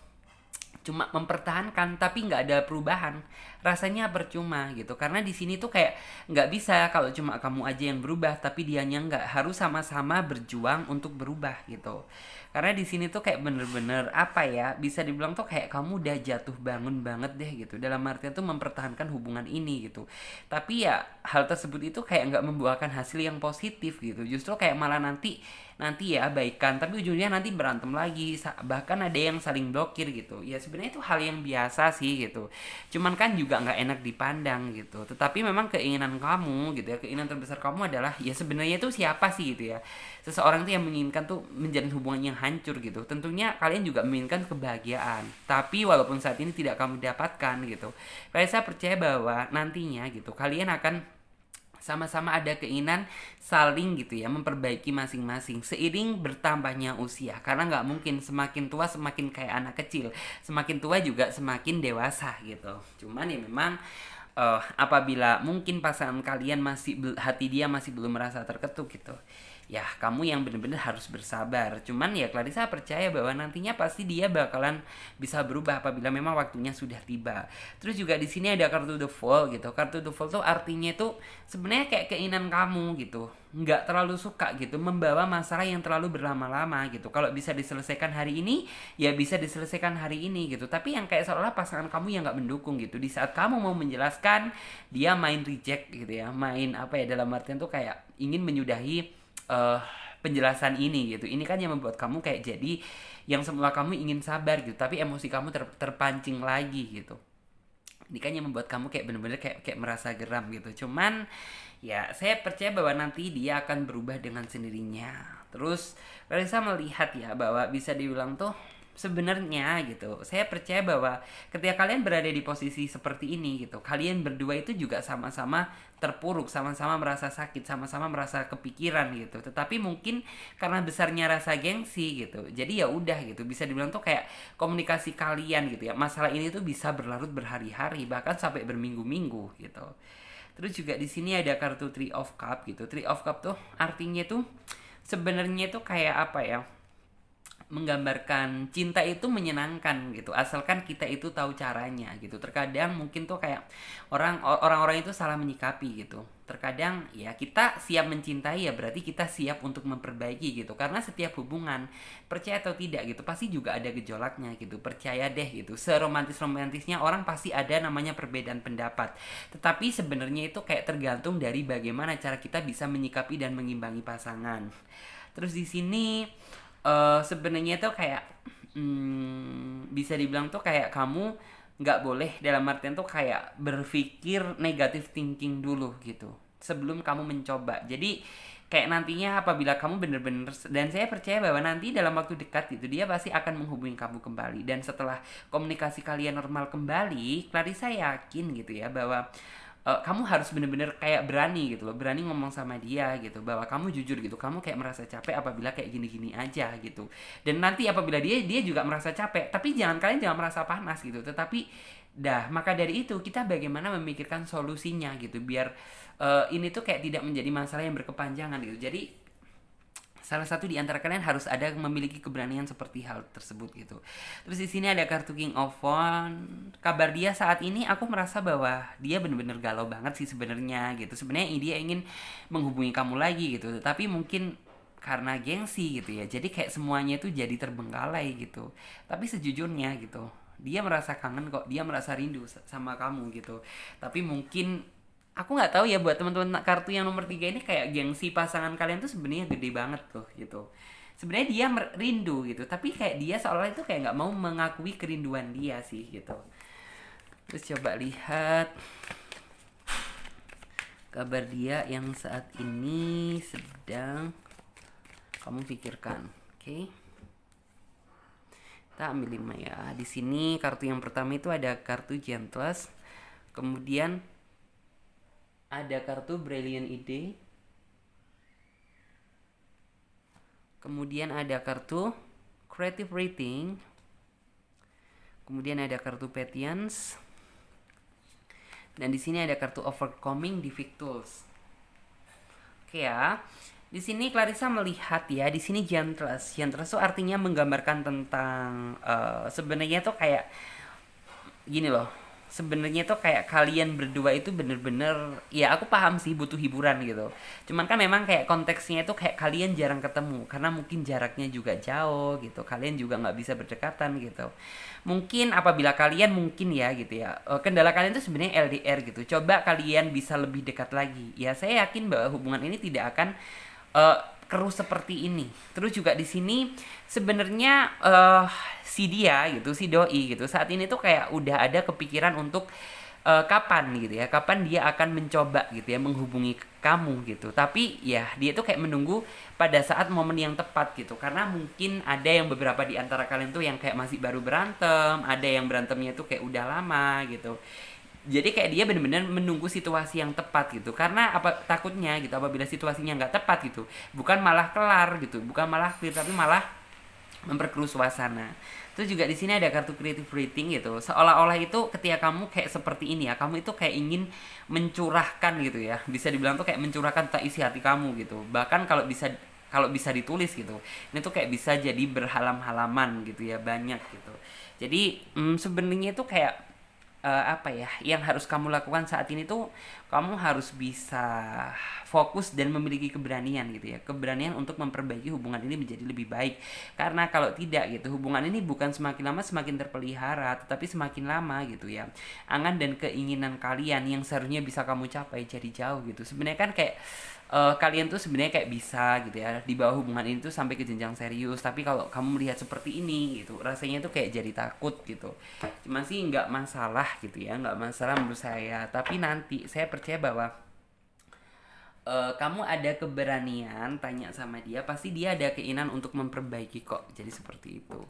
cuma mempertahankan tapi nggak ada perubahan, rasanya percuma gitu. Karena di sini tuh kayak nggak bisa kalau cuma kamu aja yang berubah tapi dianya nggak, harus sama-sama berjuang untuk berubah gitu. Karena di sini tuh kayak bener-bener apa ya, bisa dibilang tuh kayak kamu udah jatuh bangun banget deh gitu, dalam artian tuh mempertahankan hubungan ini gitu. Tapi ya hal tersebut itu kayak nggak membuahkan hasil yang positif gitu, justru kayak malah nanti nanti ya baikan tapi ujungnya nanti berantem lagi, bahkan ada yang saling blokir gitu. Ya sebenarnya itu hal yang biasa sih gitu, cuman kan juga nggak enak dipandang gitu. Tetapi memang keinginan kamu gitu ya, keinginan terbesar kamu adalah ya sebenarnya itu siapa sih gitu ya, seseorang tuh yang menginginkan tuh menjalin hubungan yang hancur gitu. Tentunya kalian juga menginginkan kebahagiaan, tapi walaupun saat ini tidak kamu dapatkan gitu, saya percaya bahwa nantinya gitu kalian akan sama-sama ada keinginan saling gitu ya memperbaiki masing-masing seiring bertambahnya usia. Karena nggak mungkin semakin tua semakin kayak anak kecil, semakin tua juga semakin dewasa gitu. Cuman ya memang apabila mungkin pasangan kalian masih hati dia masih belum merasa terketuk gitu, ya kamu yang bener-bener harus bersabar. Cuman ya Clarissa percaya bahwa nantinya pasti dia bakalan bisa berubah apabila memang waktunya sudah tiba. Terus juga di sini ada kartu The Fool gitu. Kartu The Fool tuh artinya tuh sebenarnya kayak keinginan kamu gitu, nggak terlalu suka gitu membawa masalah yang terlalu berlama-lama gitu. Kalau bisa diselesaikan hari ini ya bisa diselesaikan hari ini gitu, tapi yang kayak seolah pasangan kamu yang nggak mendukung gitu. Di saat kamu mau menjelaskan, dia main reject gitu ya, main apa ya, dalam artian tuh kayak ingin menyudahi uh, penjelasan ini gitu. Ini kan yang membuat kamu kayak jadi yang semula kamu ingin sabar gitu, tapi emosi kamu terpancing lagi gitu. Ini kan yang membuat kamu kayak bener-bener kayak merasa geram gitu. Cuman ya saya percaya bahwa nanti dia akan berubah dengan sendirinya. Terus Clarissa melihat ya bahwa bisa dibilang tuh sebenarnya gitu, saya percaya bahwa ketika kalian berada di posisi seperti ini gitu, kalian berdua itu juga sama-sama terpuruk, sama-sama merasa sakit, sama-sama merasa kepikiran gitu. Tetapi mungkin karena besarnya rasa gengsi gitu, jadi ya udah gitu, bisa dibilang tuh kayak komunikasi kalian gitu ya, masalah ini tuh bisa berlarut berhari-hari bahkan sampai berminggu-minggu gitu. Terus juga di sini ada kartu Three of Cup gitu. Three of Cup tuh artinya tuh sebenarnya tuh kayak apa ya, menggambarkan cinta itu menyenangkan gitu, asalkan kita itu tahu caranya gitu. Terkadang mungkin tuh kayak orang-orang itu salah menyikapi gitu. Terkadang ya kita siap mencintai, ya berarti kita siap untuk memperbaiki gitu, karena setiap hubungan, percaya atau tidak gitu, pasti juga ada gejolaknya gitu. Percaya deh gitu, seromantis romantisnya orang pasti ada namanya perbedaan pendapat, tetapi sebenarnya itu kayak tergantung dari bagaimana cara kita bisa menyikapi dan mengimbangi pasangan. Terus di sini sebenarnya tuh kayak bisa dibilang tuh kayak kamu nggak boleh, dalam artian tuh kayak berpikir negatif thinking dulu gitu sebelum kamu mencoba. Jadi kayak nantinya apabila kamu bener-bener, dan saya percaya bahwa nanti dalam waktu dekat gitu dia pasti akan menghubungi kamu kembali, dan setelah komunikasi kalian normal kembali, Clarissa yakin gitu ya bahwa kamu harus bener-bener kayak berani gitu loh, berani ngomong sama dia gitu bahwa kamu jujur gitu, kamu kayak merasa capek apabila kayak gini-gini aja gitu. Dan nanti apabila dia juga merasa capek, tapi kalian jangan merasa panas gitu, tetapi maka dari itu kita bagaimana memikirkan solusinya gitu, biar ini tuh kayak tidak menjadi masalah yang berkepanjangan gitu. Jadi salah satu di antara kalian harus ada memiliki keberanian seperti hal tersebut gitu. Terus di sini ada kartu King of Wands. Kabar dia saat ini, aku merasa bahwa dia bener-bener galau banget sih sebenarnya gitu. Sebenarnya dia ingin menghubungi kamu lagi gitu, tapi mungkin karena gengsi gitu ya, jadi kayak semuanya itu jadi terbengkalai gitu. Tapi sejujurnya gitu, dia merasa kangen kok, dia merasa rindu sama kamu gitu. Tapi mungkin aku nggak tahu ya, buat teman-teman kartu yang nomor 3 ini, kayak gengsi pasangan kalian tuh sebenarnya gede banget tuh gitu. Sebenarnya dia rindu gitu, tapi kayak dia seolah itu kayak nggak mau mengakui kerinduan dia sih gitu. Terus coba lihat kabar dia yang saat ini sedang kamu pikirkan. Oke. Kita ambil 5 ya. Di sini kartu yang pertama itu ada kartu Gentles. Kemudian ada kartu Brilliant Idea. Kemudian ada kartu Creative Rating. Kemudian ada kartu Patience. Dan di sini ada kartu Overcoming Difficulties. Oke ya. Di sini Clarissa melihat ya, di sini Gentles. Gentles itu artinya menggambarkan tentang sebenarnya tuh kayak gini loh. Sebenarnya tuh kayak kalian berdua itu bener-bener, ya aku paham sih butuh hiburan gitu. Cuman kan memang kayak konteksnya itu kayak kalian jarang ketemu karena mungkin jaraknya juga jauh gitu. Kalian juga nggak bisa berdekatan gitu. Mungkin apabila kalian mungkin ya gitu ya, kendala kalian tuh sebenarnya LDR gitu. Coba kalian bisa lebih dekat lagi. Ya saya yakin bahwa hubungan ini tidak akan eh, keruh seperti ini. Terus juga di sini sebenarnya si dia gitu, si doi gitu, saat ini tuh kayak udah ada kepikiran untuk kapan gitu ya, kapan dia akan mencoba gitu ya menghubungi kamu gitu. Tapi ya dia tuh kayak menunggu pada saat momen yang tepat gitu, karena mungkin ada yang beberapa di antara kalian tuh yang kayak masih baru berantem, ada yang berantemnya tuh kayak udah lama gitu. Jadi kayak dia benar-benar menunggu situasi yang tepat gitu, karena apa takutnya gitu apabila situasinya nggak tepat gitu, bukan malah kelar gitu, bukan malah clear, tapi malah memperkeruh suasana. Terus juga di sini ada kartu creative rating gitu, seolah-olah itu ketika kamu kayak seperti ini ya, kamu itu kayak ingin mencurahkan gitu ya, bisa dibilang tuh kayak mencurahkan tak isi hati kamu gitu. Bahkan kalau bisa ditulis gitu, ini tuh kayak bisa jadi berhalam-halaman gitu ya, banyak gitu. Jadi sebenarnya itu kayak apa ya yang harus kamu lakukan saat ini tuh, kamu harus bisa fokus dan memiliki keberanian gitu ya, keberanian untuk memperbaiki hubungan ini menjadi lebih baik. Karena kalau tidak gitu, hubungan ini bukan semakin lama semakin terpelihara, tetapi semakin lama gitu ya, angan dan keinginan kalian yang seharusnya bisa kamu capai jadi jauh gitu. Sebenarnya kan kayak kalian tuh sebenarnya kayak bisa gitu ya di bawah hubungan ini tuh sampai ke jenjang serius, tapi kalau kamu melihat seperti ini gitu, rasanya tuh kayak jadi takut gitu. Cuma sih nggak masalah gitu ya, nggak masalah menurut saya, tapi nanti saya percaya bahwa kamu ada keberanian tanya sama dia, pasti dia ada keinginan untuk memperbaiki kok, jadi seperti itu.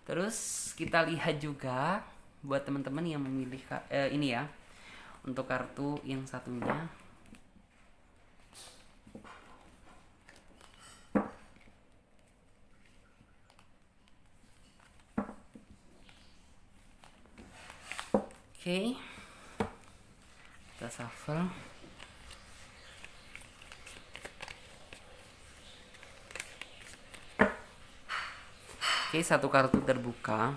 Terus kita lihat juga buat teman-teman yang memilih ini ya, untuk kartu yang satunya. Oke, kita shuffle. Oke, satu kartu terbuka.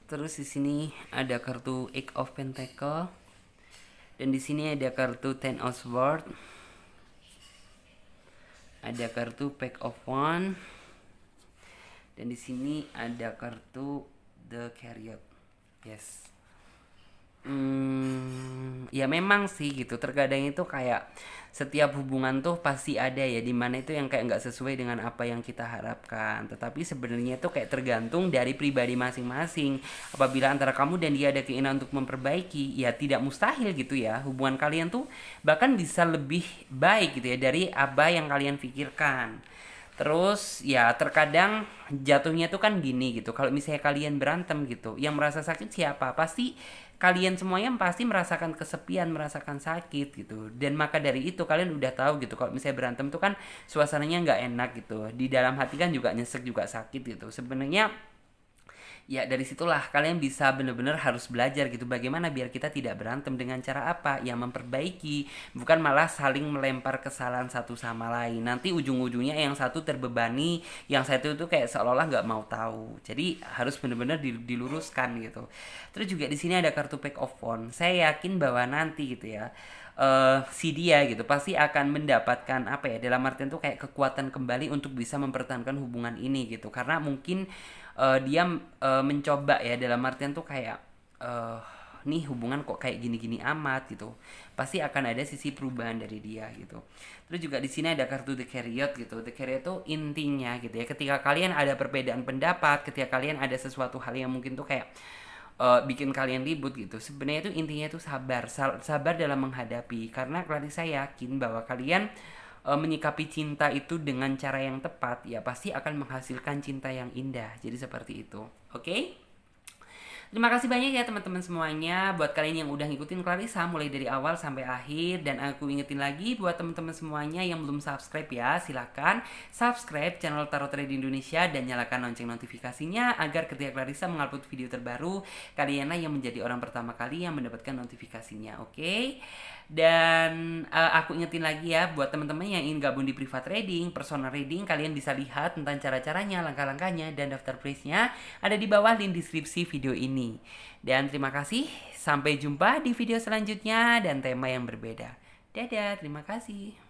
Terus di sini ada kartu Eight of Pentacle. Dan di sini ada kartu Ten of Swords. Ada kartu Pack of Wands. Dan di sini ada kartu The Chariot. Yes. Ya memang sih gitu. Terkadang itu kayak setiap hubungan tuh pasti ada ya dimana itu yang kayak nggak sesuai dengan apa yang kita harapkan. Tetapi sebenarnya itu kayak tergantung dari pribadi masing-masing. Apabila antara kamu dan dia ada keinginan untuk memperbaiki, ya tidak mustahil gitu ya. Hubungan kalian tuh bahkan bisa lebih baik gitu ya dari apa yang kalian pikirkan. Terus ya terkadang jatuhnya tuh kan gini gitu. Kalau misalnya kalian berantem gitu, yang merasa sakit siapa? Pasti kalian semuanya pasti merasakan kesepian, merasakan sakit gitu. Dan maka dari itu kalian udah tahu gitu. Kalau misalnya berantem tuh kan suasananya nggak enak gitu. Di dalam hati kan juga nyesek juga sakit gitu. Sebenarnya ya dari situlah kalian bisa bener-bener harus belajar gitu bagaimana biar kita tidak berantem dengan cara apa yang memperbaiki, bukan malah saling melempar kesalahan satu sama lain. Nanti ujung-ujungnya yang satu terbebani, yang satu itu kayak seolah-olah nggak mau tahu. Jadi harus bener-bener diluruskan gitu. Terus juga di sini ada kartu Pack of Wands. Saya yakin bahwa nanti gitu ya si dia gitu pasti akan mendapatkan apa ya dalam artian tuh kayak kekuatan kembali untuk bisa mempertahankan hubungan ini gitu karena mungkin dia mencoba ya dalam artian tuh kayak eh nih hubungan kok kayak gini-gini amat gitu pasti akan ada sisi perubahan dari dia gitu. Terus juga di sini ada kartu The Chariot gitu. The Chariot tuh intinya gitu ya ketika kalian ada perbedaan pendapat, ketika kalian ada sesuatu hal yang mungkin tuh kayak bikin kalian ribut gitu. Sebenarnya itu intinya itu sabar dalam menghadapi karena Clarissa yakin bahwa kalian menyikapi cinta itu dengan cara yang tepat ya pasti akan menghasilkan cinta yang indah. Jadi seperti itu. Oke? Okay? Terima kasih banyak ya teman-teman semuanya buat kalian yang udah ngikutin Clarissa mulai dari awal sampai akhir dan aku ingetin lagi buat teman-teman semuanya yang belum subscribe ya silakan subscribe channel Tarot Trading Indonesia dan nyalakan lonceng notifikasinya agar ketika Clarissa mengupload video terbaru kalianlah yang menjadi orang pertama kali yang mendapatkan notifikasinya. Oke? Okay? Dan aku ingetin lagi ya buat teman-teman yang ingin gabung di private reading, personal reading, kalian bisa lihat tentang cara-caranya, langkah-langkahnya, dan daftar price-nya ada di bawah link deskripsi video ini. Dan terima kasih, sampai jumpa di video selanjutnya dan tema yang berbeda. Dadah, terima kasih.